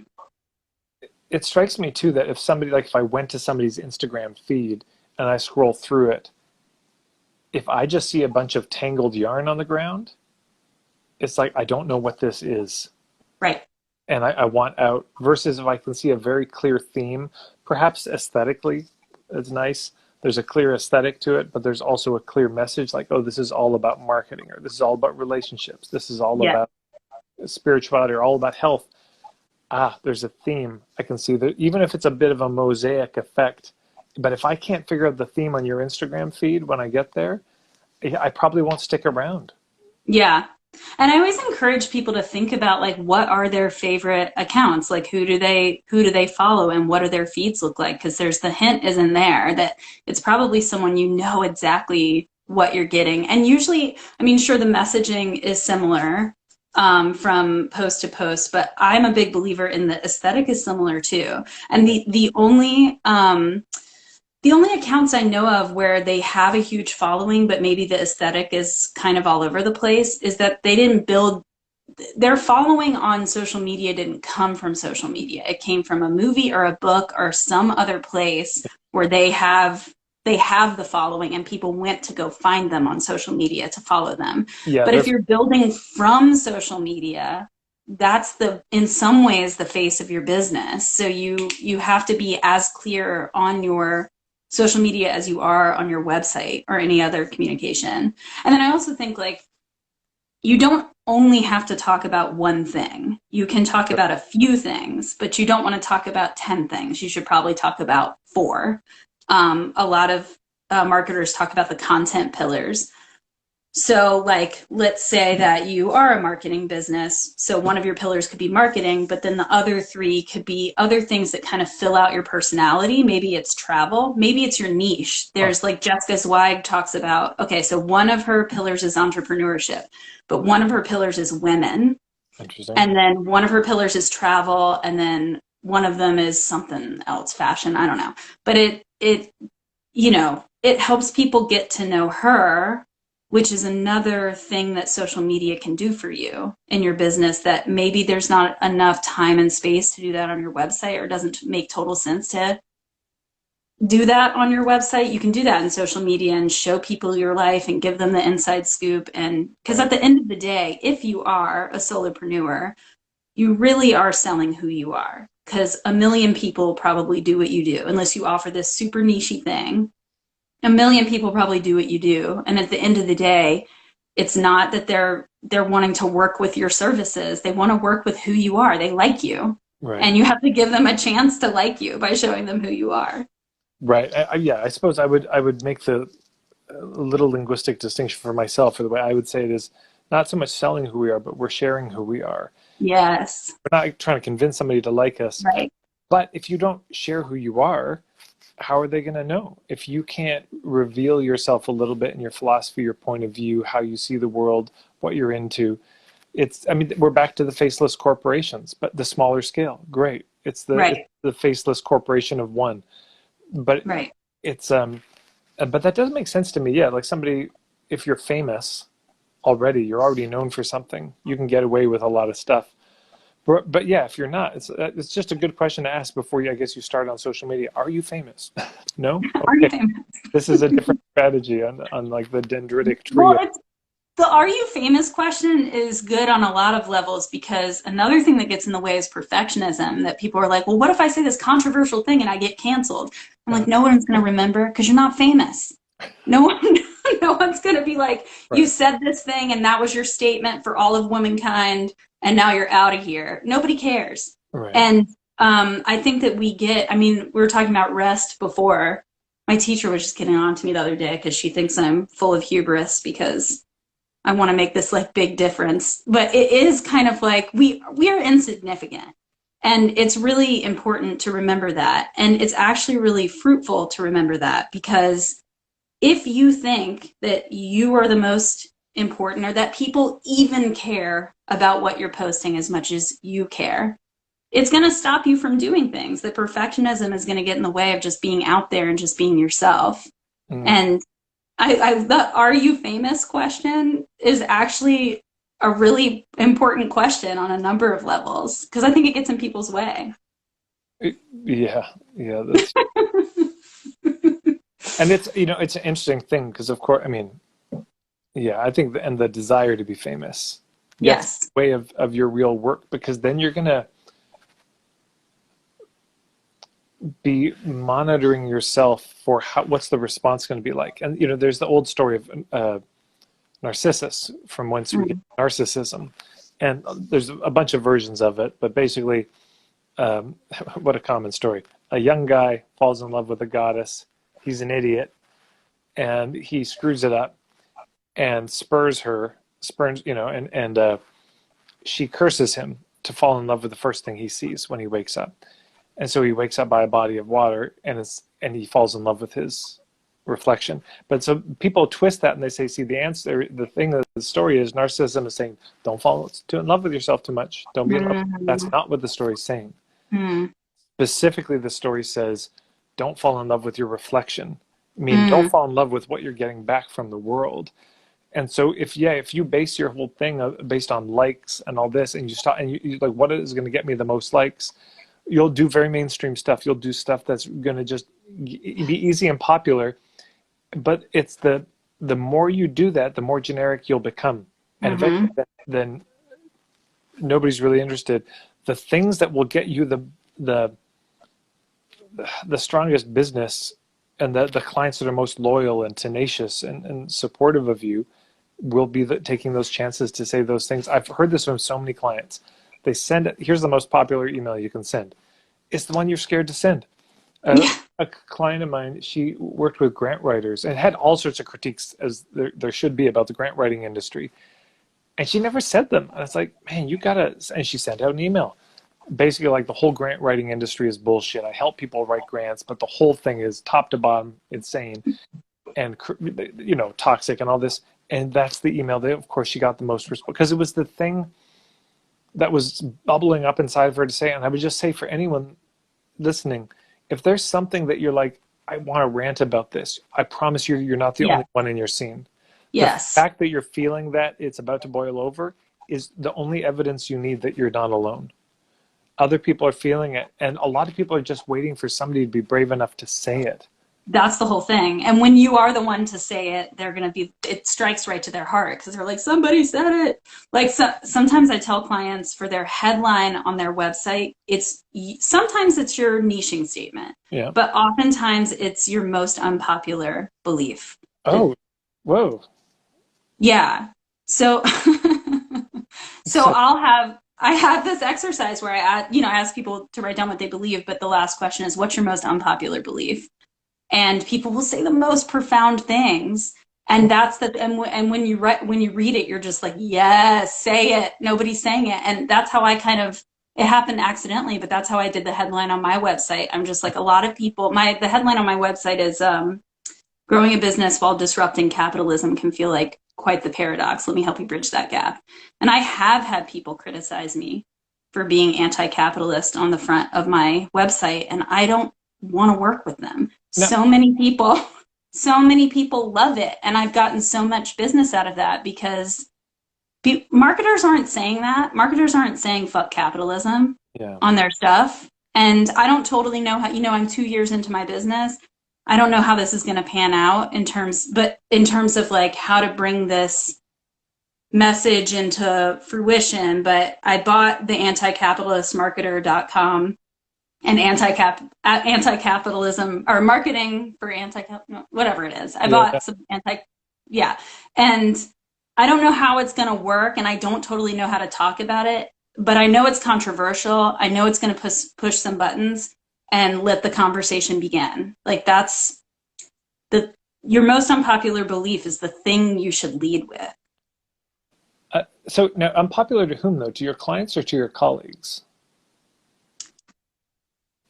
it strikes me too that if I went to somebody's Instagram feed and I scroll through it, if I just see a bunch of tangled yarn on the ground, it's like, I don't know what this is. Right. And I want out, versus if I can see a very clear theme, perhaps aesthetically it's nice. There's a clear aesthetic to it, but there's also a clear message like, oh, this is all about marketing, or this is all about relationships. This is all Yeah. about spirituality, or all about health. There's a theme. I can see that, even if it's a bit of a mosaic effect. But if I can't figure out the theme on your Instagram feed when I get there, I probably won't stick around. Yeah. And I always encourage people to think about like what are their favorite accounts? Like who do they follow and what do their feeds look like? Because there's the hint is in there that it's probably someone you know exactly what you're getting. And usually, I mean, sure, the messaging is similar from post to post, but I'm a big believer in the aesthetic is similar too. And the only accounts I know of where they have a huge following, but maybe the aesthetic is kind of all over the place, is that they didn't build their following on social media didn't come from social media. It came from a movie or a book or some other place where they have the following and people went to go find them on social media to follow them. Yeah, But if you're building from social media, that's in some ways the face of your business. So you have to be as clear on your social media as you are on your website or any other communication. And then I also think like you don't only have to talk about one thing. You can talk about a few things, but you don't want to talk about 10 things. You should probably talk about 4. A lot of marketers talk about the content pillars. So like, let's say that you are a marketing business. So one of your pillars could be marketing, but then the other 3 could be other things that kind of fill out your personality. Maybe it's travel. Maybe it's your niche. There's like Jessica Zweig talks about, okay, so one of her pillars is entrepreneurship, but one of her pillars is women. interesting. And then one of her pillars is travel. And then one of them is something else, fashion. I don't know. But it helps people get to know her, which is another thing that social media can do for you in your business that maybe there's not enough time and space to do that on your website, or doesn't make total sense to do that on your website. You can do that in social media and show people your life and give them the inside scoop. And because at the end of the day, if you are a solopreneur, you really are selling who you are, because a million people probably do what you do unless you offer this super niche thing. A million people probably do what you do. And at the end of the day, it's not that they're wanting to work with your services. They want to work with who you are. They like you. Right. And you have to give them a chance to like you by showing them who you are. Right. I suppose I would make the little linguistic distinction for myself, for the way I would say it is not so much selling who we are, but we're sharing who we are. Yes. We're not trying to convince somebody to like us. Right. But if you don't share who you are, how are they going to know? If you can't reveal yourself a little bit in your philosophy, your point of view, how you see the world, what you're into, we're back to the faceless corporations, but the smaller scale. Great. It's the faceless corporation of one. But right. But that does make sense to me. Yeah. Like somebody, if you're famous already, you're already known for something, you can get away with a lot of stuff. But yeah, if you're not, it's just a good question to ask before I guess you start on social media. Are you famous? No? Okay. Are you famous? This is a different strategy on like the dendritic tree. Well, the are you famous question is good on a lot of levels, because another thing that gets in the way is perfectionism, that people are like, well, what if I say this controversial thing and I get canceled? I'm like, no one's going to remember because you're not famous. No one's going to be like, you said this thing and that was your statement for all of womankind and now you're out of here. Nobody cares. Right. And I think that we were talking about rest before. My teacher was just getting on to me the other day because she thinks I'm full of hubris because I want to make this like big difference. But it is kind of like we are insignificant. And it's really important to remember that. And it's actually really fruitful to remember that, because if you think that you are the most important, or that people even care about what you're posting as much as you care, it's going to stop you from doing things. The perfectionism is going to get in the way of just being out there and just being yourself. And the are you famous question is actually a really important question on a number of levels, because I think it gets in people's way. Yeah. That's... And it's it's an interesting thing because, of course, I think and the desire to be famous. Yes. That's the way of your real work, because then you're gonna be monitoring yourself for what's the response going to be like. And, there's the old story of Narcissus, from whence we get narcissism. And there's a bunch of versions of it, but basically, what a common story. A young guy falls in love with a goddess. He's an idiot, and he screws it up and spurns, and she curses him to fall in love with the first thing he sees when he wakes up. And so he wakes up by a body of water, and he falls in love with his reflection. But so people twist that and they say, see, the thing of the story is narcissism is saying, don't fall in love with yourself too much. Don't be in love. That's not what the story's saying. Specifically, the story says, don't fall in love with your reflection. I mean, don't fall in love with what you're getting back from the world. And so if you base your whole thing based on likes and all this, and you stop and you like, what is going to get me the most likes? You'll do very mainstream stuff. You'll do stuff that's going to just be easy and popular. But it's the more you do that, the more generic you'll become. And eventually, then nobody's really interested. The things that will get you the strongest business and the clients that are most loyal and tenacious and supportive of you will be taking those chances to say those things. I've heard this from so many clients. They send it. Here's the most popular email you can send. It's the one you're scared to send. A client of mine, she worked with grant writers and had all sorts of critiques, as there should be, about the grant writing industry. And she never said them. And it's like, man, you gotta, and she sent out an email. Basically, like, the whole grant writing industry is bullshit. I help people write grants, but the whole thing is top to bottom insane and, toxic and all this. And that's the email that, of course, she got the most response, because it was the thing that was bubbling up inside of her to say. And I would just say, for anyone listening, if there's something that you're like, I want to rant about this, I promise you're not the only one in your scene. Yes. The fact that you're feeling that it's about to boil over is the only evidence you need that you're not alone. Other people are feeling it, and a lot of people are just waiting for somebody to be brave enough to say it. That's the whole thing. And when you are the one to say it, it strikes right to their heart, because they're like, somebody said it. Like, sometimes I tell clients, for their headline on their website, sometimes it's your niching statement, but oftentimes it's your most unpopular belief. Oh, whoa. Yeah. So, I have this exercise where I ask people to write down what they believe, but the last question is, what's your most unpopular belief? And people will say the most profound things. And and when you read it, you're just like, yes, say it. Nobody's saying it. And that's how it happened accidentally, but that's how I did the headline on my website. I'm just like, a lot of people, the headline on my website is, growing a business while disrupting capitalism can feel like quite the paradox. Let me help you bridge that gap. And I have had people criticize me for being anti-capitalist on the front of my website, and I don't want to work with them. No. So many people love it. And I've gotten so much business out of that, because marketers aren't saying that. Marketers aren't saying fuck capitalism on their stuff. And I don't totally know how, I'm 2 years into my business. I don't know how this is going to pan out in terms of like how to bring this message into fruition. But I bought the anticapitalistmarketer.com and anti-capitalism, or marketing for whatever it is. I bought some and I don't know how it's going to work, and I don't totally know how to talk about it, but I know it's controversial. I know it's going to push some buttons and let the conversation begin. Like, that's your most unpopular belief is the thing you should lead with. So now, unpopular to whom, though? To your clients or to your colleagues?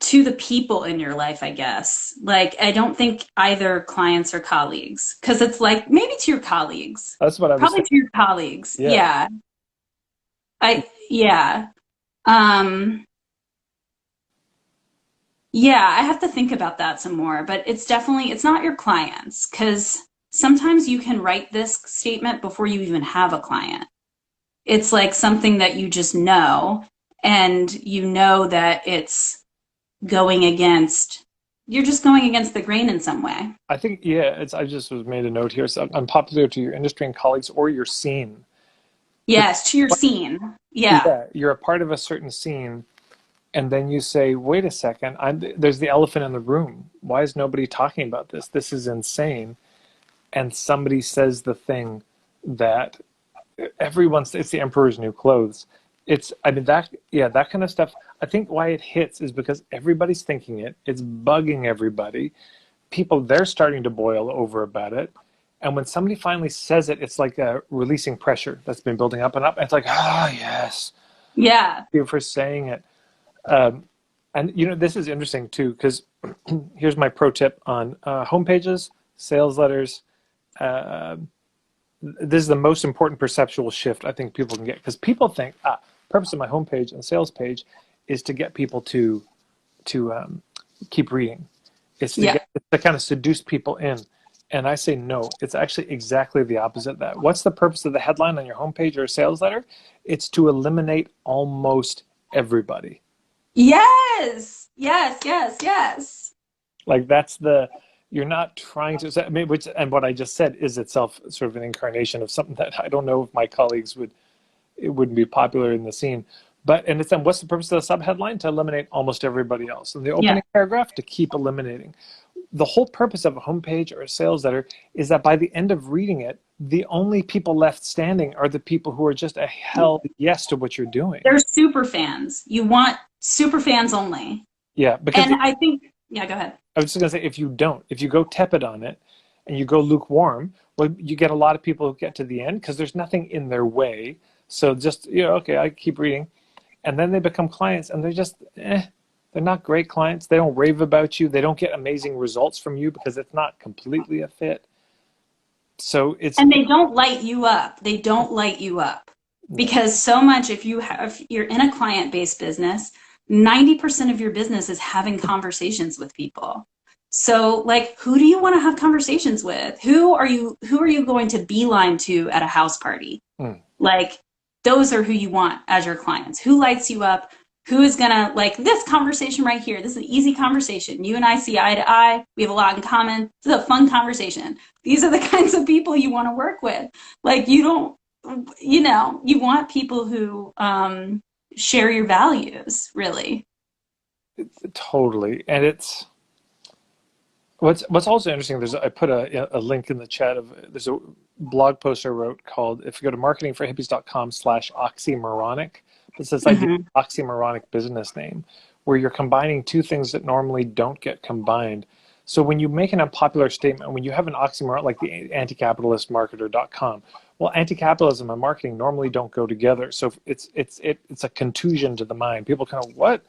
To the people in your life, I guess. Like, I don't think either clients or colleagues, because it's like, maybe to your colleagues. That's what I was probably thinking. To your colleagues. Yeah. I have to think about that some more, but it's not your clients, because sometimes you can write this statement before you even have a client. It's like something that you just know, and you know that you're just going against the grain in some way. I think, I just made a note here. So unpopular to your industry and colleagues or your scene. Yes, to your scene. Yeah. You're a part of a certain scene, And then you say, wait a second, there's the elephant in the room. Why is nobody talking about this? This is insane. And somebody says the thing that it's the emperor's new clothes. That kind of stuff. I think why it hits is because everybody's thinking it. It's bugging everybody. People, they're starting to boil over about it. And when somebody finally says it, it's like releasing pressure that's been building up and up. And it's like, yes. Yeah. Thank you for saying it. And this is interesting too, because here's my pro tip on homepages, sales letters. This is the most important perceptual shift I think people can get, because people think, purpose of my homepage and sales page is to get people to keep reading. It's to kind of seduce people in. And I say no, it's actually exactly the opposite of that. What's the purpose of the headline on your homepage or a sales letter? It's to eliminate almost everybody. Yes. Like you're not trying to, and what I just said is itself sort of an incarnation of something that I don't know if my colleagues it wouldn't be popular in the scene. But, and it's then, what's the purpose of the subheadline? To eliminate almost everybody else. And the opening paragraph, to keep eliminating. The whole purpose of a homepage or a sales letter is that by the end of reading it, the only people left standing are the people who are just a hell yes to what you're doing. They're super fans. You want super fans only. Yeah. Because I think, go ahead. I was just going to say, if you go tepid on it and you go lukewarm, well, you get a lot of people who get to the end because there's nothing in their way. So just, okay, I keep reading. And then they become clients and they're just, they're not great clients. They don't rave about you. They don't get amazing results from you because it's not completely a fit. So and they don't light you up. They don't light you up because so much, if you're in a client-based business, 90% of your business is having conversations with people. So like, who do you want to have conversations with? Who are you going to beeline to at a house party? Like, those are who you want as your clients. Who lights you up? Who is gonna, like, this conversation right here? This is an easy conversation. You and I see eye to eye. We have a lot in common. This is a fun conversation. These are the kinds of people you want to work with. Like, you want people who share your values, really. Totally. And it's what's also interesting. I put a link in the chat there's a blog post I wrote called, if you go to marketingforhippies.com/oxymoronic, it's this idea of oxymoronic business name, where you're combining two things that normally don't get combined. So when you make an unpopular statement, when you have an oxymoron, like the anticapitalistmarketer.com, well, anti-capitalism and marketing normally don't go together. So it's a contusion to the mind. People kind of, what?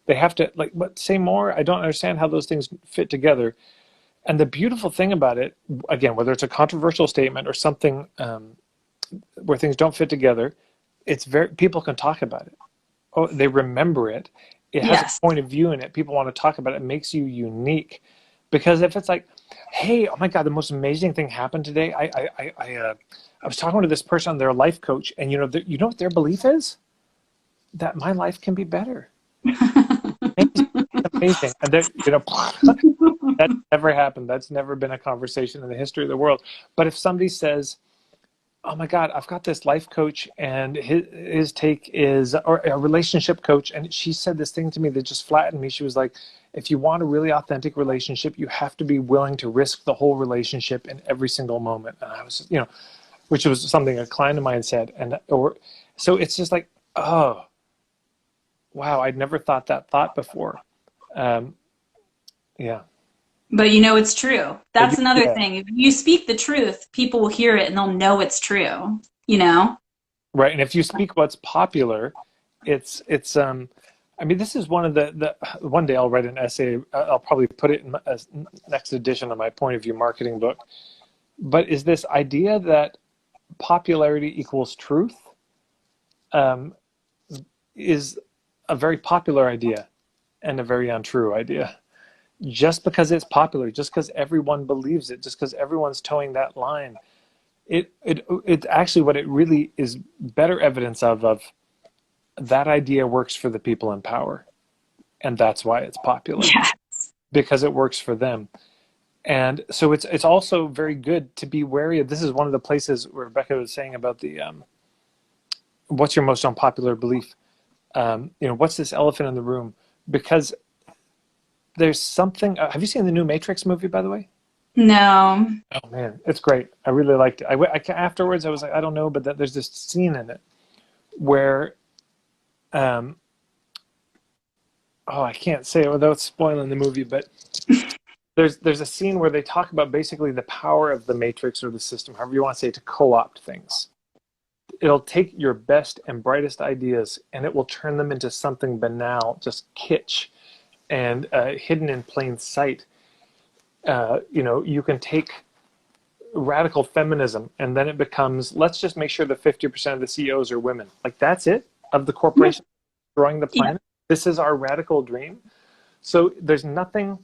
They have to, like, what? Say more? I don't understand how those things fit together. And the beautiful thing about it, again, whether it's a controversial statement or something where things don't fit together, people can talk about it. Oh, they remember it. It has a point of view in it. People want to talk about it. It makes you unique. Because if it's like, hey, oh my God, the most amazing thing happened today. I was talking to this person, their life coach, and you know what their belief is? That my life can be better. Amazing. And that never happened. That's never been a conversation in the history of the world. But if somebody says, oh my God, I've got this life coach and his take is, or a relationship coach, and she said this thing to me that just flattened me. She was like, if you want a really authentic relationship, you have to be willing to risk the whole relationship in every single moment. And I was, which was something a client of mine said. So it's just like, oh, wow, I'd never thought that thought before. Yeah. But it's true. That's another thing. If you speak the truth, people will hear it and they'll know it's true, Right. And if you speak what's popular, it's I mean, this is one of the one day I'll write an essay. I'll probably put it in my next edition of my point of view marketing book. But is this idea that popularity equals truth is a very popular idea and a very untrue idea. Just because it's popular, just because everyone believes it, just because everyone's towing that line, it's actually what it really is better evidence of that idea works for the people in power, and that's why it's popular. Yes. Because it works for them. And so it's also very good to be wary of. This is one of the places where Rebecca was saying about the what's your most unpopular belief. what's this elephant in the room? Because there's something. Have you seen the new Matrix movie, by the way? No. Oh man, it's great. I really liked it. Afterwards, I was like, I don't know, but there's this scene in it where, um, oh, I can't say it without spoiling the movie, but there's a scene where they talk about basically the power of the Matrix or the system, however you want to say it, to co-opt things. It'll take your best and brightest ideas and it will turn them into something banal, just kitsch and hidden in plain sight. You can take radical feminism and then it becomes, let's just make sure that 50% of the CEOs are women. Like, that's it? Of the corporation destroying the planet? Yeah. This is our radical dream? So there's nothing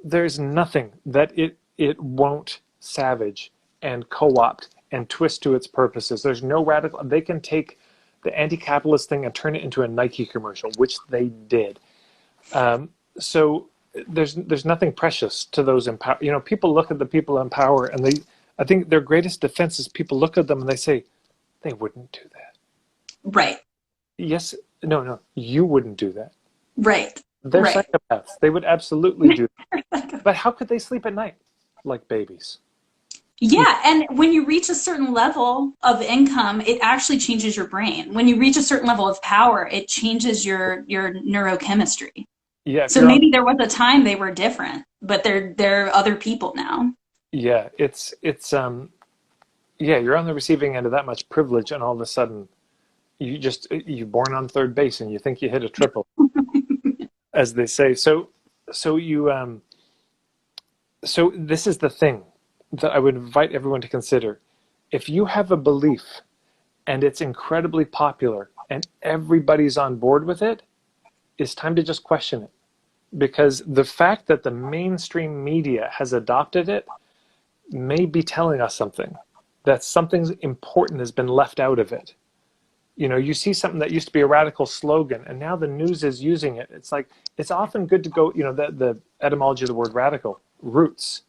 that it won't savage and co-opt and twist to its purposes. There's no radical. They can take the anti-capitalist thing and turn it into a Nike commercial, which they did. So there's nothing precious to those in power. People look at the people in power, and I think their greatest defense is people look at them and they say, they wouldn't do that. Right. Yes. No. You wouldn't do that. Right. They're right. psychopaths. They would absolutely do that. But how could they sleep at night like babies? Yeah, and when you reach a certain level of income, it actually changes your brain. When you reach a certain level of power, it changes your neurochemistry. Yeah. So maybe there was a time they were different, but they're other people now. Yeah, it's you're on the receiving end of that much privilege, and all of a sudden, you're born on third base, and you think you hit a triple, as they say. So this is the thing that I would invite everyone to consider. If you have a belief and it's incredibly popular and everybody's on board with it, it's time to just question it. Because the fact that the mainstream media has adopted it may be telling us something, that something important has been left out of it. You see something that used to be a radical slogan and now the news is using it. It's like, it's often good to go, the etymology of the word radical, roots.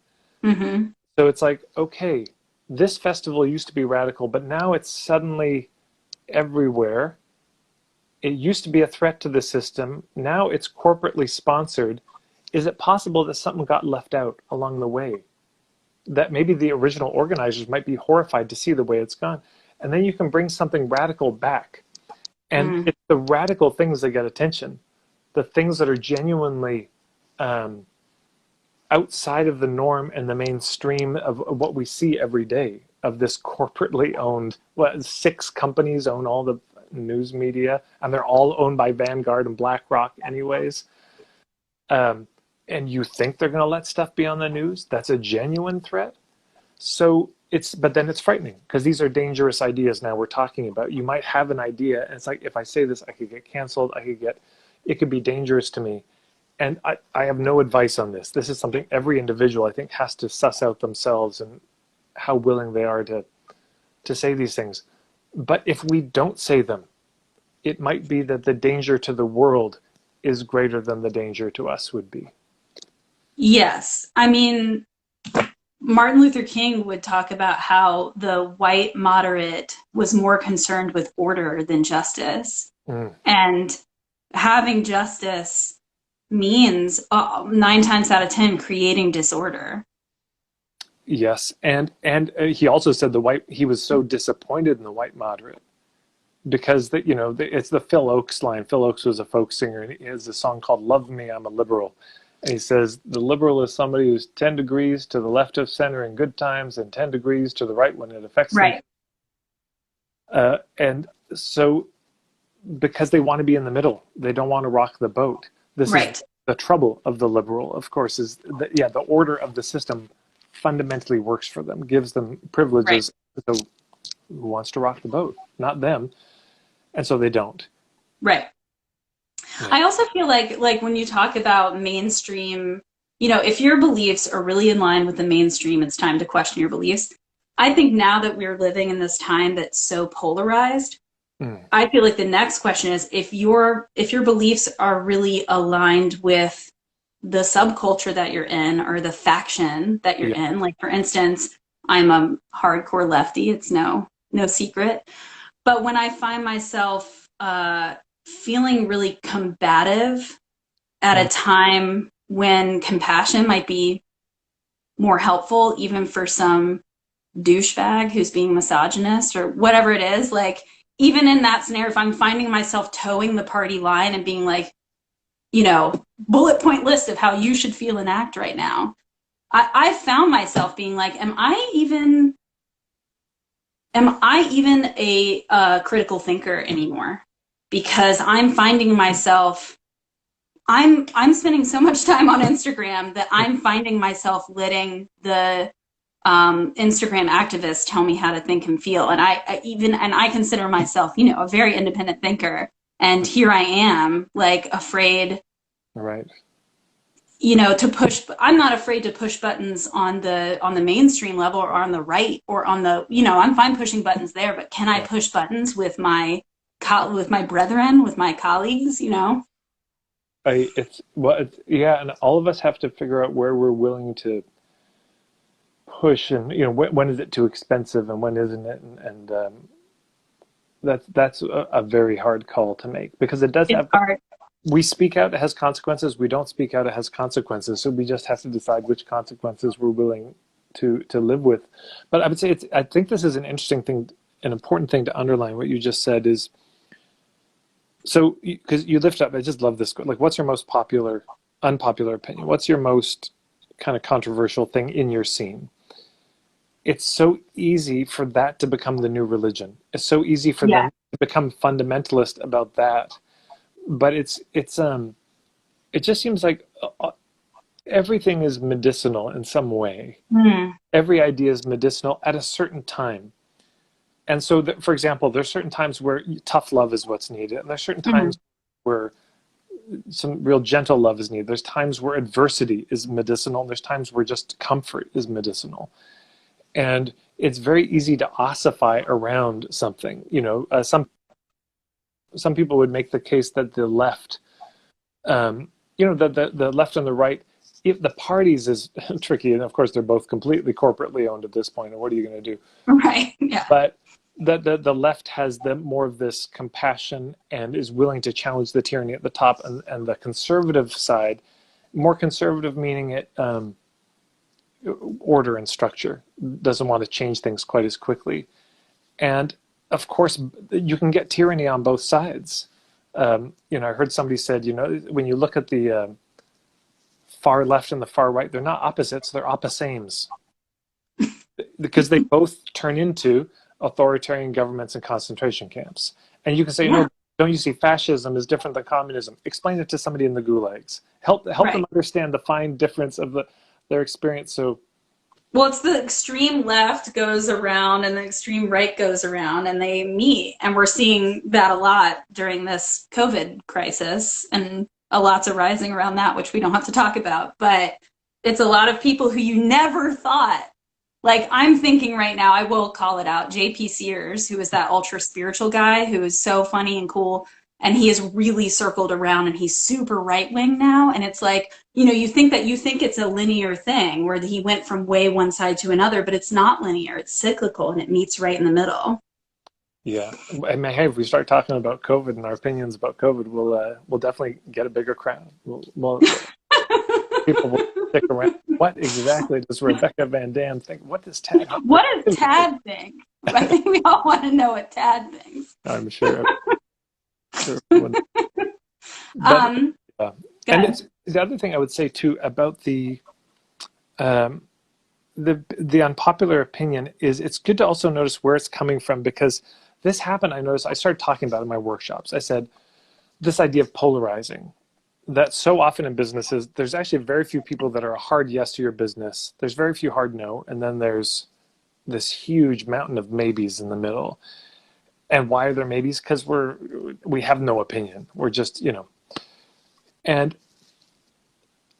Mm-hmm. So it's like, okay, this festival used to be radical, but now it's suddenly everywhere. It used to be a threat to the system. Now it's corporately sponsored. Is it possible that something got left out along the way? That maybe the original organizers might be horrified to see the way it's gone. And then you can bring something radical back. And it's the radical things that get attention. The things that are genuinely outside of the norm and the mainstream of what we see every day, of this corporately owned, 6 companies own all the news media, and they're all owned by Vanguard and BlackRock anyways. And you think they're going to let stuff be on the news? That's a genuine threat. But then it's frightening, because these are dangerous ideas now we're talking about. You might have an idea, and it's like, if I say this, I could get canceled, it could be dangerous to me. And I have no advice on this. This is something every individual, I think, has to suss out themselves and how willing they are to say these things. But if we don't say them, it might be that the danger to the world is greater than the danger to us would be. Yes. I mean, Martin Luther King would talk about how the white moderate was more concerned with order than justice. And having justice means 9 times out of 10 creating disorder. Yes, and he also said he was so disappointed in the white moderate, because it's the Phil Oakes line. Phil Oakes was a folk singer, and he has a song called "Love Me, I'm a Liberal," and he says the liberal is somebody who's 10 degrees to the left of center in good times and 10 degrees to the right when it affects them. And so, because they want to be in the middle, they don't want to rock the boat. This is the trouble of the liberal, of course, is that, the order of the system fundamentally works for them, gives them privileges. So who wants to rock the boat? Not them. And so they don't. Right. Yeah. I also feel like when you talk about mainstream, if your beliefs are really in line with the mainstream, it's time to question your beliefs. I think now that we're living in this time that's so polarized, I feel like the next question is, if your beliefs are really aligned with the subculture that you're in or the faction that you're in, like, for instance, I'm a hardcore lefty, it's no secret. But when I find myself feeling really combative at a time when compassion might be more helpful, even for some douchebag who's being misogynist or whatever it is. Like, even in that scenario, if I'm finding myself towing the party line and being like, you know, bullet point list of how you should feel and act right now, I found myself being like, am I even a critical thinker anymore? Because I'm finding myself, I'm spending so much time on Instagram that I'm finding myself letting the Instagram activists tell me how to think and feel. And I consider myself, you know, a very independent thinker. And here I am, like, afraid, Right. you know, to push. I'm not afraid to push buttons on the mainstream level or on the right or on the, you know, I'm fine pushing buttons there, but can I push buttons with my brethren, with my colleagues, you know? Yeah, and all of us have to figure out where we're willing to push, and you know, when is it too expensive and when isn't it, and that's a very hard call to make, because it does It's have, hard. we speak out, it has consequences. We don't speak out, it has consequences. So we just have to decide which consequences we're willing to live with. But I would say I think this is an interesting thing, an important thing to underline. What you just said is, so because you lift up, I just love this. Like, what's your most unpopular opinion? What's your most kind of controversial thing in your scene? It's so easy for that to become the new religion. It's so easy for them to become fundamentalist about that. But it just seems like everything is medicinal in some way. Every idea is medicinal at a certain time. And so, for example, there's certain times where tough love is what's needed, and there's certain times where some real gentle love is needed. There's times where adversity is medicinal, and there's times where just comfort is medicinal. And it's very easy to ossify around something. You know, some people would make the case that the left, you know, the left and the right, if the parties is tricky, and of course they're both completely corporately owned at this point, and what are you going to do? Right. Yeah. But the left has more of this compassion and is willing to challenge the tyranny at the top, and the conservative side, more conservative meaning it order and structure, doesn't want to change things quite as quickly. And of course, you can get tyranny on both sides. You know, I heard somebody said, you know, when you look at the far left and the far right, they're not opposites, they're opposames. Because they both turn into authoritarian governments and concentration camps. And you can say, no, don't you see fascism is different than communism? Explain it to somebody in the gulags. Help them understand the fine difference of their experience. So, well, it's the extreme left goes around and the extreme right goes around, and they meet. And we're seeing that a lot during this COVID crisis, and a lot's arising around that, which we don't have to talk about. But it's a lot of people who you never thought. Like, I'm thinking right now, I will call it out, JP Sears, who is that ultra spiritual guy who is so funny and cool. And he has really circled around, and he's super right wing now. And it's like, you know, you think it's a linear thing where he went from way one side to another, but it's not linear. It's cyclical, and it meets right in the middle. Yeah. I mean, hey, if we start talking about COVID and our opinions about COVID, we'll definitely get a bigger crowd. People will stick around. What exactly does Rebecca Van Damm think? What does Tad? What does Tad think? I think we all want to know what Tad thinks. I'm sure. But, and the other thing I would say too about the unpopular opinion is, it's good to also notice where it's coming from, because this happened. I noticed I started talking about it in my workshops. I said this idea of polarizing, that so often in businesses, there's actually very few people that are a hard yes to your business. There's very few hard no, and then there's this huge mountain of maybes in the middle. And why are there maybes? Because we have no opinion. We're just, you know. And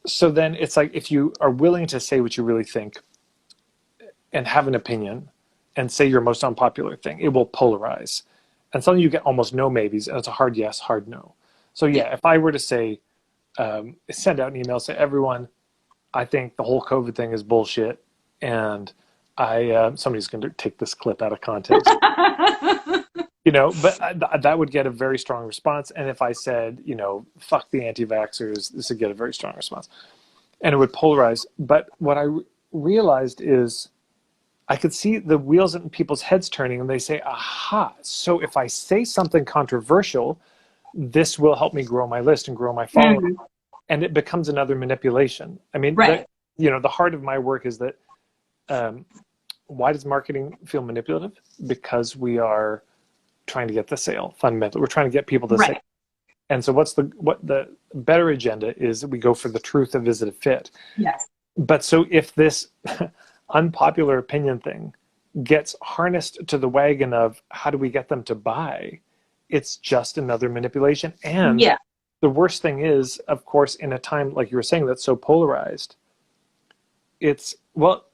so then it's like, if you are willing to say what you really think and have an opinion and say your most unpopular thing, it will polarize. And suddenly you get almost no maybes, and it's a hard yes, hard no. So yeah, if I were to say, send out an email, say, everyone, I think the whole COVID thing is bullshit, and somebody's going to take this clip out of context. But that would get a very strong response. And if I said, fuck the anti-vaxxers, this would get a very strong response. And it would polarize. But what I realized is I could see the wheels in people's heads turning, and they say, aha, so if I say something controversial, this will help me grow my list and grow my following. And it becomes another manipulation. I mean, Right. the heart of my work is that why does marketing feel manipulative? Because we are trying to get the sale, fundamentally. We're trying to get people to say. And so what the better agenda is, we go for the truth of, is it a fit? Yes. But so if this unpopular opinion thing gets harnessed to the wagon of how do we get them to buy, it's just another manipulation. And the worst thing is, of course, in a time like you were saying that's so polarized, it's, well,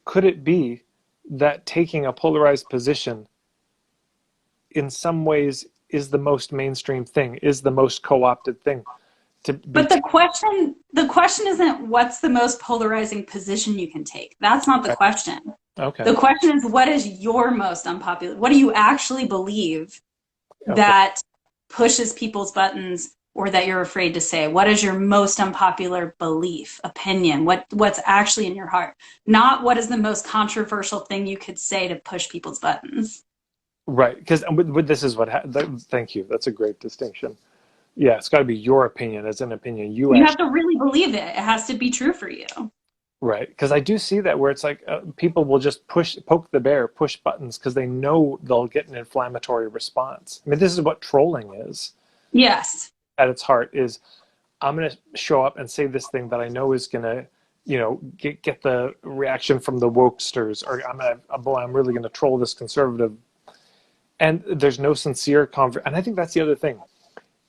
could it be that taking a polarized position in some ways is the most mainstream thing, is the most co-opted thing? But the question isn't what's the most polarizing position you can take. That's not the question. Okay. The question is, what is your most unpopular? What do you actually believe that pushes people's buttons, or that you're afraid to say? What is your most unpopular belief, opinion? What's actually in your heart? Not what is the most controversial thing you could say to push people's buttons. Right, because this is what. Thank you. That's a great distinction. Yeah, it's got to be your opinion as an opinion. You have to really believe it. It has to be true for you. Right, because I do see that where it's like people will just poke the bear, push buttons because they know they'll get an inflammatory response. I mean, this is what trolling is. Yes. At its heart is, I'm going to show up and say this thing that I know is going to, get the reaction from the wokesters, or I'm really going to troll this conservative. And there's no sincere and I think that's the other thing.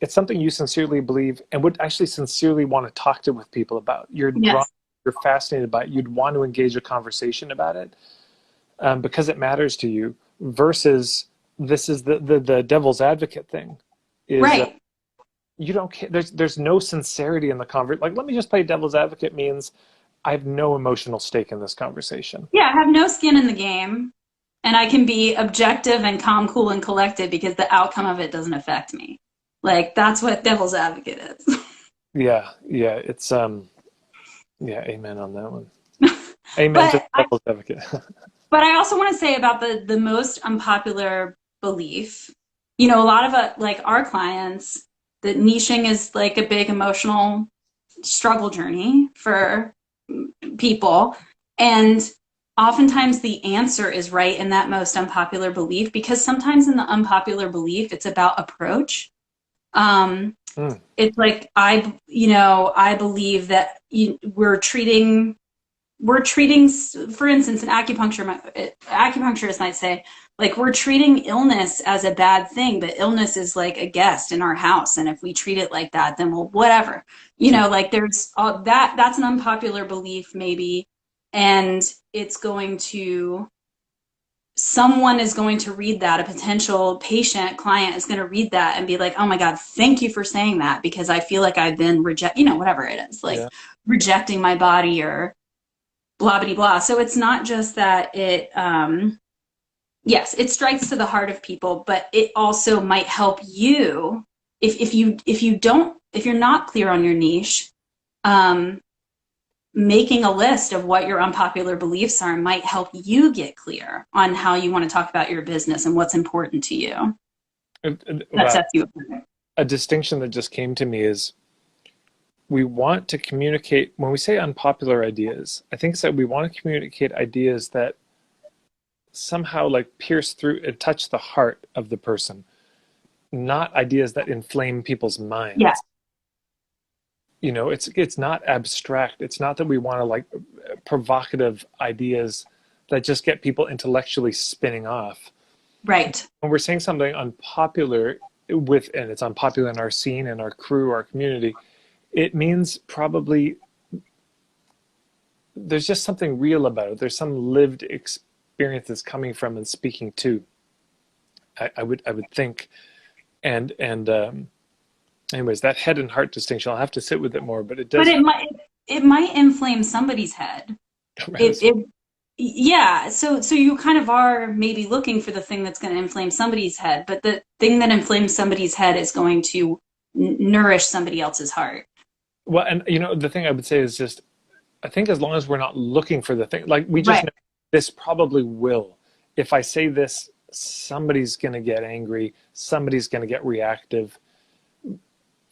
It's something you sincerely believe and would actually sincerely want to talk to with people about. You're fascinated by it. You'd want to engage a conversation about it because it matters to you. Versus this is the devil's advocate thing. Is, right. You don't care. There's no sincerity in the conversation. Like, let me just play devil's advocate means I have no emotional stake in this conversation. Yeah, I have no skin in the game, and I can be objective and calm, cool, and collected because the outcome of it doesn't affect me. Like, that's what devil's advocate is. Yeah, it's amen on that one. Amen to devil's advocate. But I also want to say about the most unpopular belief, a lot of like our clients, that niching is like a big emotional struggle journey for people. And oftentimes the answer is right in that most unpopular belief, because sometimes in the unpopular belief, it's about approach. It's like, I believe that we're treating, for instance, an acupuncturist might say, like, we're treating illness as a bad thing, but illness is like a guest in our house. And if we treat it like that, then we'll, whatever, like there's all that's an unpopular belief maybe. And someone is going to read that, a potential patient, client is going to read that and be like, oh my God, thank you for saying that, because I feel like I've been whatever it is, like rejecting my body or blah, blah, blah. So it's not just that it, yes, it strikes to the heart of people, but it also might help you if you're not clear on your niche, making a list of what your unpopular beliefs are might help you get clear on how you want to talk about your business and what's important to you. That sets you apart. A distinction that just came to me is, we want to communicate, when we say unpopular ideas, I think that we want to communicate ideas that somehow like pierce through and touch the heart of the person, not ideas that inflame people's minds. Yeah. It's not abstract. It's not that we want to like provocative ideas that just get people intellectually spinning off. Right. When we're saying something unpopular and it's unpopular in our scene, in our crew, our community, it means probably there's just something real about it. There's some lived experience that's coming from and speaking to. I would think, and anyways, that head and heart distinction, I'll have to sit with it more, but it does. But it might inflame somebody's head. Yeah, so you kind of are maybe looking for the thing that's going to inflame somebody's head, but the thing that inflames somebody's head is going to nourish somebody else's heart. Well, and the thing I would say is just, I think as long as we're not looking for the thing, like we just Right. know this probably will. If I say this, somebody's going to get angry, somebody's going to get reactive.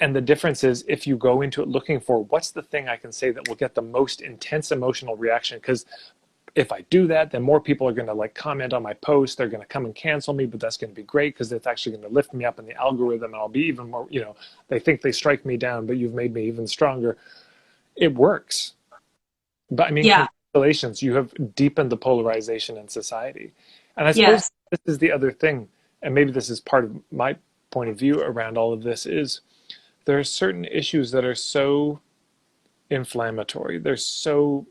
And the difference is if you go into it looking for what's the thing I can say that will get the most intense emotional reaction, because if I do that, then more people are going to like comment on my post. They're going to come and cancel me, but that's going to be great because it's actually going to lift me up in the algorithm, and I'll be even more, they think they strike me down, but you've made me even stronger. It works. But I mean, Yeah. congratulations, you have deepened the polarization in society. And I suppose Yes. this is the other thing, and maybe this is part of my point of view around all of this, is there are certain issues that are so inflammatory. They're so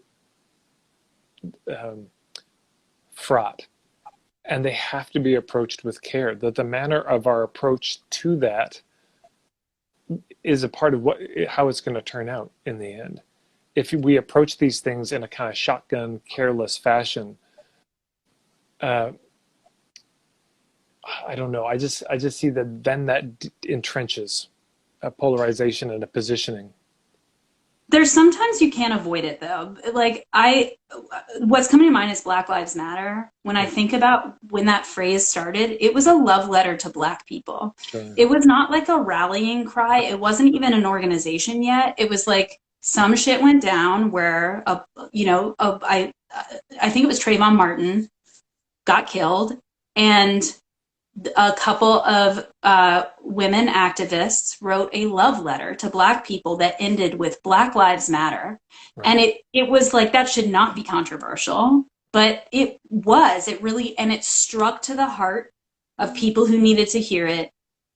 um, fraught, and they have to be approached with care. That the manner of our approach to that is a part of how it's going to turn out in the end. If we approach these things in a kind of shotgun, careless fashion, uh, I don't know. I just see that then that entrenches a polarization and a positioning. There's sometimes you can't avoid it though. Like what's coming to mind is Black Lives Matter. When I think about when that phrase started, it was a love letter to Black people. Sure. It was not like a rallying cry. It wasn't even an organization yet. It was like some shit went down where I think it was Trayvon Martin got killed, and a couple of women activists wrote a love letter to Black people that ended with Black Lives Matter. Right. And it was like, that should not be controversial, but it was. It really, and it struck to the heart of people who needed to hear it.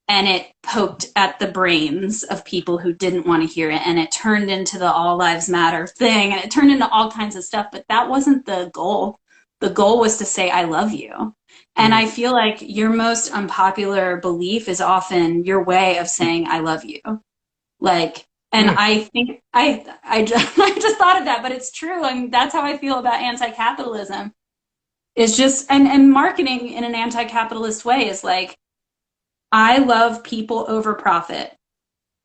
And it poked at the brains of people who didn't want to hear it. And it turned into the All Lives Matter thing. And it turned into all kinds of stuff. But that wasn't the goal. The goal was to say, I love you. And I feel like your most unpopular belief is often your way of saying, I love you. Like, and I think I just, I just thought of that, but it's true. I mean, that's how I feel about anti-capitalism. It's just, and marketing in an anti-capitalist way is like, I love people over profit.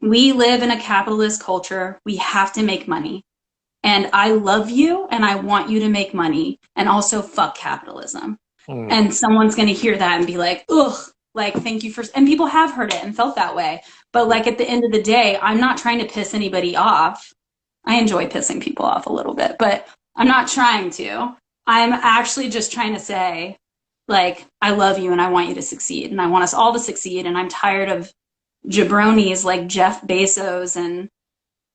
We live in a capitalist culture. We have to make money. And I love you and I want you to make money, and also fuck capitalism. And someone's going to hear that and be like, ugh, like, thank you for, and people have heard it and felt that way. But like at the end of the day, I'm not trying to piss anybody off. I enjoy pissing people off a little bit, but I'm not trying to. I'm actually just trying to say, like, I love you and I want you to succeed and I want us all to succeed. And I'm tired of jabronis like Jeff Bezos and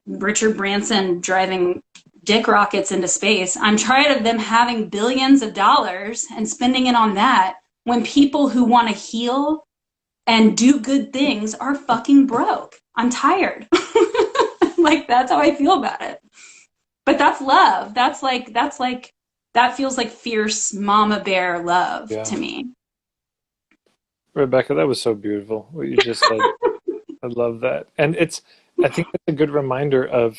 Richard Branson driving dick rockets into space. I'm tired of them having billions of dollars and spending it on that when people who want to heal and do good things are fucking broke. I'm tired. Like, that's how I feel about it. But that's love. That feels like fierce mama bear love to me. Rebecca, that was so beautiful what you just said. I love that. And I think it's a good reminder of,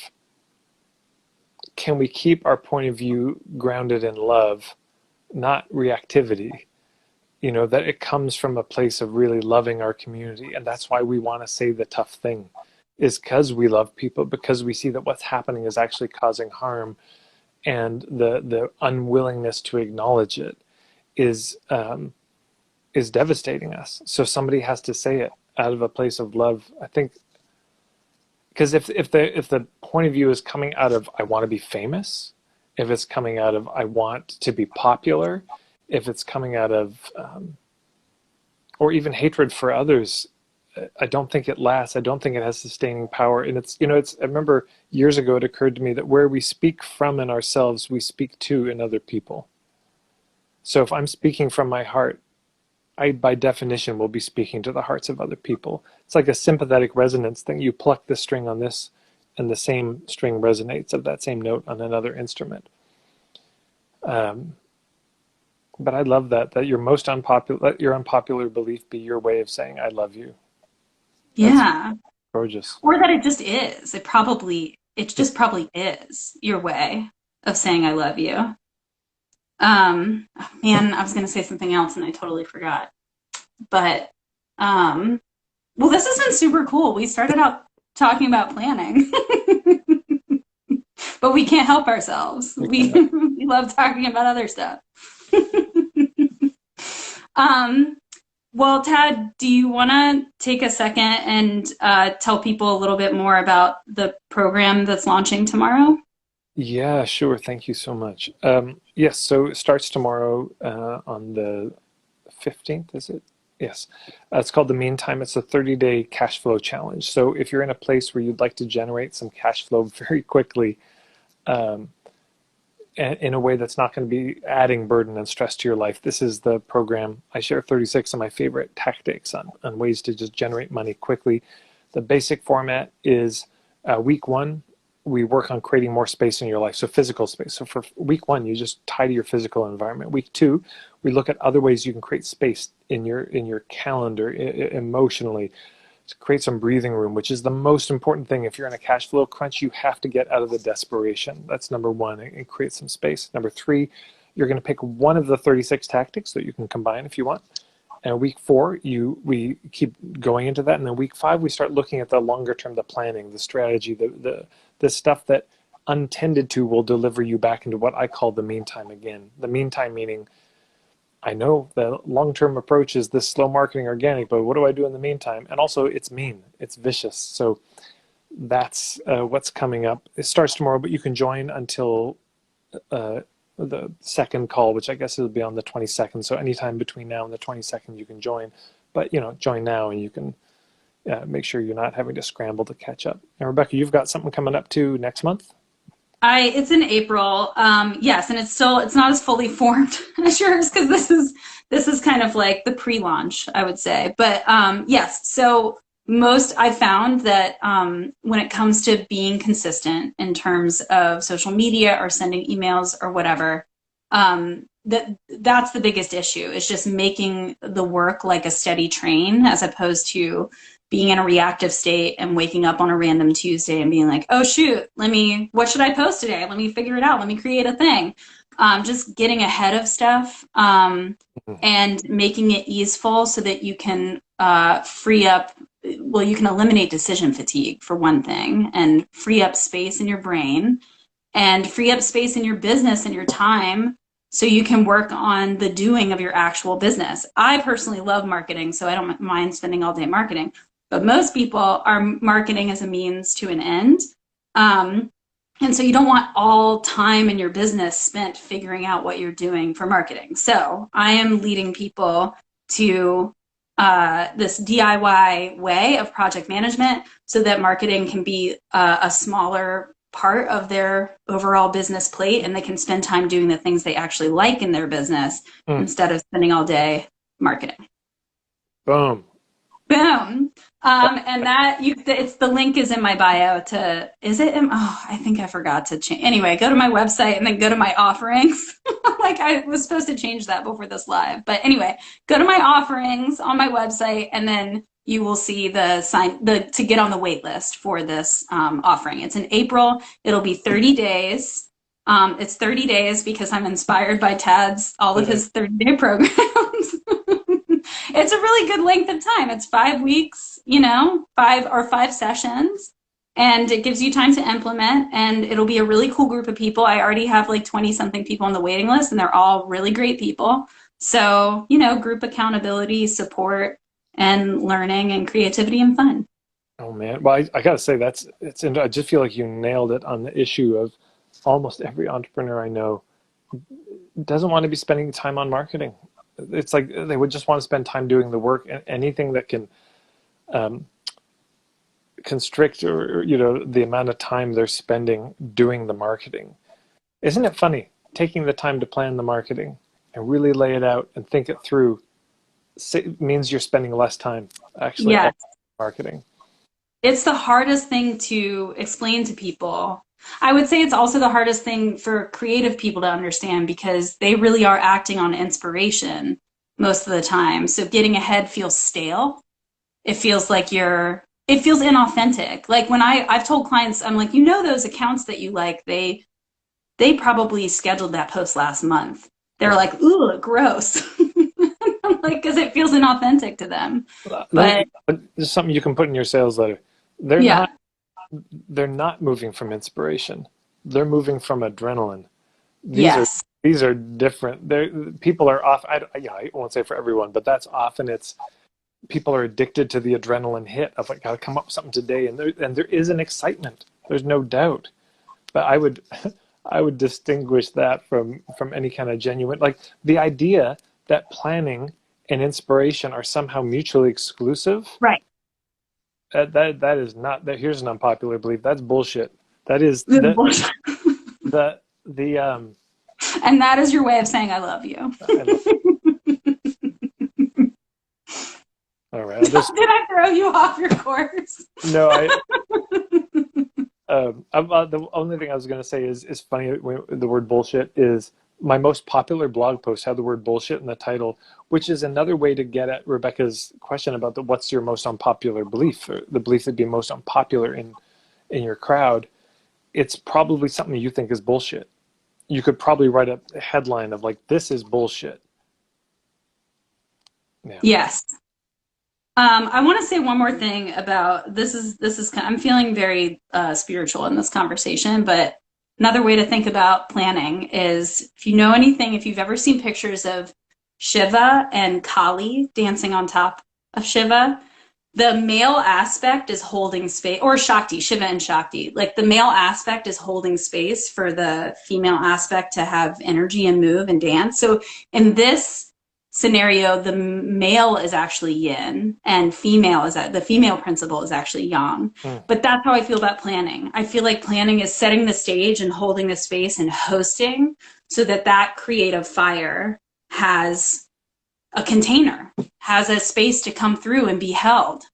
can we keep our point of view grounded in love, not reactivity? That it comes from a place of really loving our community. And that's why we want to say the tough thing, is because we love people, because we see that what's happening is actually causing harm. And the unwillingness to acknowledge it is devastating us. So somebody has to say it out of a place of love, I think. Because if the point of view is coming out of, I want to be famous, if it's coming out of, I want to be popular, if it's coming out of, or even hatred for others, I don't think it lasts. I don't think it has sustaining power. And I remember years ago it occurred to me that where we speak from in ourselves, we speak to in other people. So if I'm speaking from my heart, I, by definition, will be speaking to the hearts of other people. It's like a sympathetic resonance thing. You pluck the string on this, and the same string resonates of that same note on another instrument. But I love that your most unpopular, let your unpopular belief be your way of saying I love you. That's gorgeous. Or that it just is. It just probably is your way of saying I love you. Man, I was going to say something else and I totally forgot. But, well, this has been super cool. We started out talking about planning, but we can't help ourselves. We love talking about other stuff. Well, Tad, do you want to take a second and tell people a little bit more about the program that's launching tomorrow? Yeah, sure. Thank you so much. Yes, so it starts tomorrow on the 15th, is it? Yes. It's called The Meantime. It's a 30-day cash flow challenge. So if you're in a place where you'd like to generate some cash flow very quickly, um, in a way that's not going to be adding burden and stress to your life, this is the program. I share 36 of my favorite tactics on ways to just generate money quickly. The basic format is week one, we work on creating more space in your life, so physical space. So for week one, you just tidy your physical environment. Week two, we look at other ways you can create space in your calendar, emotionally, to create some breathing room, which is the most important thing. If you're in a cash flow crunch, you have to get out of the desperation. That's number one, and create some space. Number three, you're going to pick one of the 36 tactics that you can combine if you want. And week four, we keep going into that. And then week five, we start looking at the longer term, the planning, the strategy, the stuff that untended to will deliver you back into what I call the meantime again. The meantime meaning, I know the long-term approach is this slow marketing organic, but what do I do in the meantime? And also it's mean, it's vicious. So that's what's coming up. It starts tomorrow, but you can join until the second call, which I guess will be on the 22nd. So anytime between now and the 22nd, you can join. But, join now and you can make sure you're not having to scramble to catch up. And Rebecca, you've got something coming up too next month? It's in April. Yes, and it's not as fully formed as yours because this is kind of like the pre-launch, I would say. But yes, so I found that when it comes to being consistent in terms of social media or sending emails or whatever, that's the biggest issue. Is just making the work like a steady train as opposed to being in a reactive state and waking up on a random Tuesday and being like, oh shoot, what should I post today? Let me figure it out. Let me create a thing. Just getting ahead of stuff and making it easeful so that you can free up, you can eliminate decision fatigue for one thing and free up space in your brain and free up space in your business and your time so you can work on the doing of your actual business. I personally love marketing, so I don't mind spending all day marketing. But most people are marketing as a means to an end. And so you don't want all time in your business spent figuring out what you're doing for marketing. So I am leading people to this DIY way of project management so that marketing can be a smaller part of their overall business plate and they can spend time doing the things they actually like in their business instead of spending all day marketing. Boom. Boom. And it's the link is in my bio I think I forgot to change. Anyway, go to my website and then go to my offerings. Like I was supposed to change that before this live. But anyway, go to my offerings on my website and then you will see to get on the wait list for this offering. It's in April. It'll be 30 days. It's 30 days because I'm inspired by Tad's, all of his 30-day programs. It's a really good length of time. It's 5 weeks, 5 sessions, and it gives you time to implement, and it'll be a really cool group of people. I already have like 20-something people on the waiting list, and they're all really great people. So, group accountability, support, and learning and creativity and fun. Oh, man. Well, I got to say, I just feel like you nailed it on the issue of almost every entrepreneur I know doesn't want to be spending time on marketing. It's like they would just want to spend time doing the work, and anything that can constrict or the amount of time they're spending doing the marketing. Isn't it funny? Taking the time to plan the marketing and really lay it out and think it through means you're spending less time actually on marketing. It's the hardest thing to explain to people. I would say it's also the hardest thing for creative people to understand because they really are acting on inspiration most of the time. So getting ahead feels stale. It feels like it feels inauthentic. Like when I've told clients, I'm like, those accounts that you like, they probably scheduled that post last month. they're like, ooh, gross. Like, because it feels inauthentic to them. But There's something you can put in your sales letter. They're yeah, not they're not moving from inspiration. They're moving from adrenaline. These are yes. these are different. People are off. I won't say for everyone, but that's often it's people are addicted to the adrenaline hit of like, gotta come up with something today, and there is an excitement. There's no doubt, but I would I would distinguish that from any kind of genuine, like the idea that planning and inspiration are somehow mutually exclusive. Right. That is not that. Here's an unpopular belief. That's bullshit. That is the And that is your way of saying I love you. I love, all right. I'll just Did I throw you off your course? no. The only thing I was going to say is funny. When the word bullshit is my most popular blog post had the word bullshit in the title, which is another way to get at Rebecca's question about what's your most unpopular belief, or the belief that'd be most unpopular in your crowd. It's probably something you think is bullshit. You could probably write a headline of like, this is bullshit. Yeah. Yes. I want to say one more thing about this is I'm feeling very spiritual in this conversation, but another way to think about planning is if you know anything, if you've ever seen pictures of Shiva and Kali dancing on top of Shiva, the male aspect is holding space, or Shakti, Shiva and Shakti. Like the male aspect is holding space for the female aspect to have energy and move and dance. So in this scenario, the male is actually yin and the female principle is actually yang. But that's how I feel about planning. I feel like planning is setting the stage and holding the space and hosting so that creative fire has a container, has a space to come through and be held.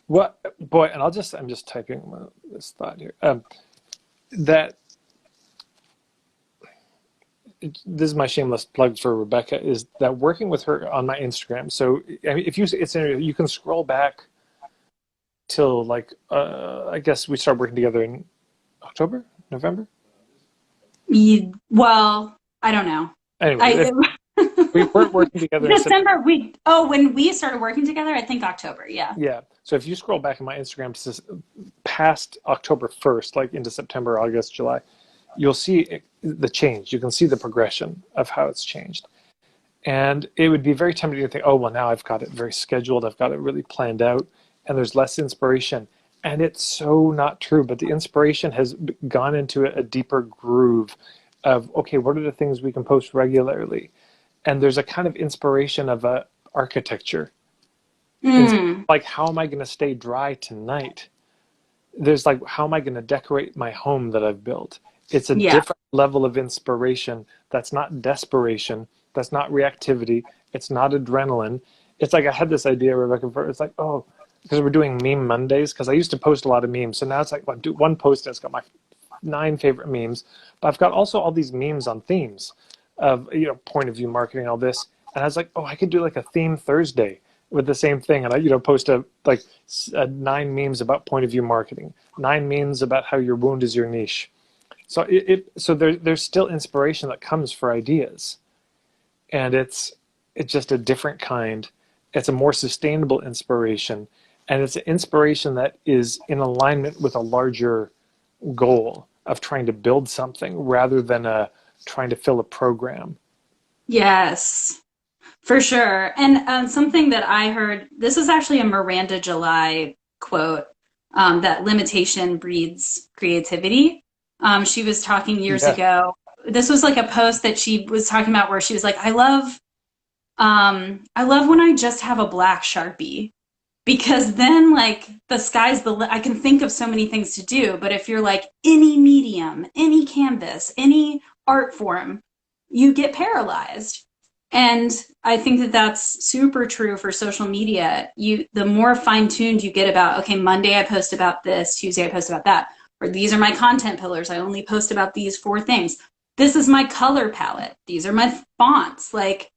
What boy, and I'm just typing this thought here. That this is my shameless plug for Rebecca, is that working with her on my Instagram. So I mean, you can scroll back till like I guess we started working together in October, November. Well, I don't know. Anyway, we weren't working together in December. When we started working together, I think October. Yeah. Yeah. So if you scroll back in my Instagram past October 1st, like into September, August, July, you'll see the change. You can see the progression of how it's changed. And it would be very tempting to think, oh, well, now I've got it very scheduled. I've got it really planned out, and there's less inspiration. And it's so not true. But the inspiration has gone into a deeper groove of, okay, what are the things we can post regularly? And there's a kind of inspiration of architecture. Like, how am I going to stay dry tonight? There's like, how am I going to decorate my home that I've built? It's a different level of inspiration. That's not desperation. That's not reactivity. It's not adrenaline. It's like I had this idea, Rebecca, it's like, oh, because we're doing meme Mondays, because I used to post a lot of memes. So now it's like, well, I do one post and it's got my 9 favorite memes. But I've got also all these memes on themes of, point of view marketing, all this. And I was like, oh, I could do like a theme Thursday with the same thing. And I, post 9 memes about point of view marketing, 9 memes about how your wound is your niche. So so there's still inspiration that comes for ideas, and it's just a different kind. It's a more sustainable inspiration, and it's an inspiration that is in alignment with a larger goal of trying to build something rather than trying to fill a program. Yes, for sure. And something that I heard, this is actually a Miranda July quote, that limitation breeds creativity. She was talking years ago. This was like a post that she was talking about where she was like, I love when I just have a black Sharpie, because then like the sky's the I can think of so many things to do. But if you're like any medium, any canvas, any art form, you get paralyzed. And I think that that's super true for social media. The more fine-tuned you get about, okay, Monday I post about this, Tuesday I post about that, or these are my content pillars, I only post about these 4 things. This is my color palette. These are my fonts. Like,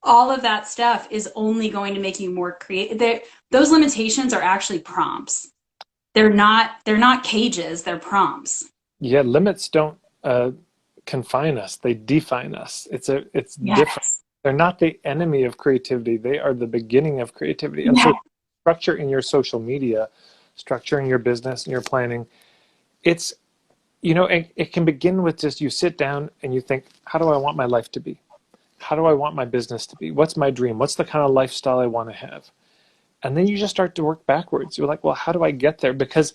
all of that stuff is only going to make you more creative. Those limitations are actually prompts. They're not cages, they're prompts. Yeah, limits don't confine us. They define us. It's different. Yes. They're not the enemy of creativity. They are the beginning of creativity. And so Yes. structure in your social media, structure in your business and your planning, it's, it can begin with just you sit down and you think, how do I want my life to be? How do I want my business to be? What's my dream? What's the kind of lifestyle I want to have? And then you just start to work backwards. You're like, well, how do I get there? Because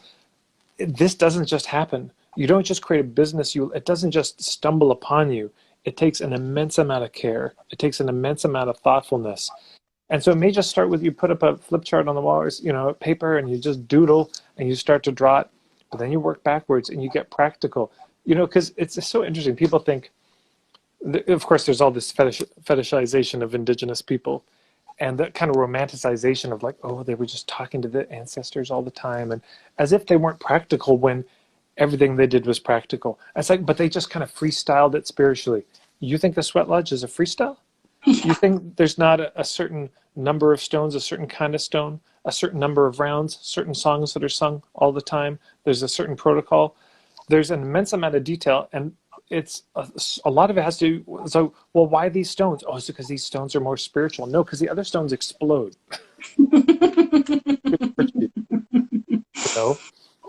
this doesn't just happen. You don't just create a business. It doesn't just stumble upon you. It takes an immense amount of care. It takes an immense amount of thoughtfulness. And so it may just start with you put up a flip chart on the wall, or, paper, and you just doodle and you start to draw it. But then you work backwards and you get practical. Because it's so interesting. People think, of course, there's all this fetishization of indigenous people, and that kind of romanticization of like, oh, they were just talking to the ancestors all the time, and as if they weren't practical when everything they did was practical. It's like, but they just kind of freestyled it spiritually. You think the sweat lodge is a freestyle? Yeah. You think there's not a certain number of stones, a certain kind of stone, a certain number of rounds, certain songs that are sung all the time? There's a certain protocol. There's an immense amount of detail, and it's a lot of it has to do. So, well, why these stones? Oh, it's because these stones are more spiritual. No, because the other stones explode.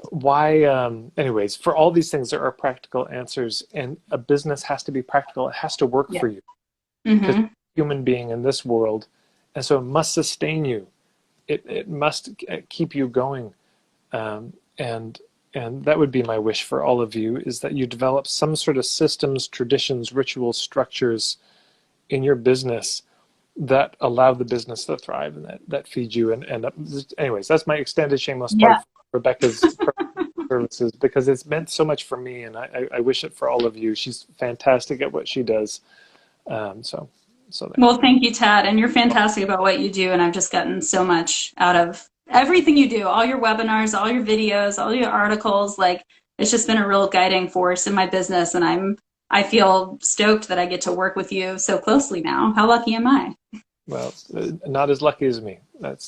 Why? Anyways, for all these things, there are practical answers, and a business has to be practical. It has to work for you, because you're a human being in this world, and so it must sustain you. It must keep you going, and that would be my wish for all of you, is that you develop some sort of systems, traditions, rituals, structures in your business that allow the business to thrive and that feed you. And anyways, that's my extended shameless plug for Rebecca's services, because it's meant so much for me, and I wish it for all of you. She's fantastic at what she does. Well, thank you, Tad, and you're fantastic about what you do, and I've just gotten so much out of everything you do, all your webinars, all your videos, all your articles. Like, it's just been a real guiding force in my business, and I feel stoked that I get to work with you so closely now. How lucky am I? Well, not as lucky as me. That's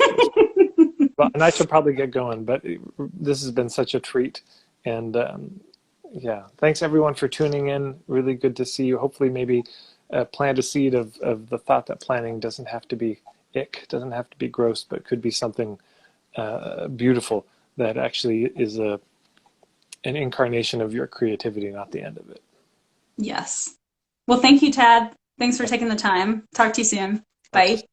well, and I should probably get going, but this has been such a treat. And yeah, thanks everyone for tuning in. Really good to see you. Hopefully maybe plant a seed of the thought that planning doesn't have to be ick, doesn't have to be gross, but could be something beautiful that actually is an incarnation of your creativity, not the end of it. Yes. Well, thank you, Tad. Thanks for taking the time. Talk to you soon. Bye.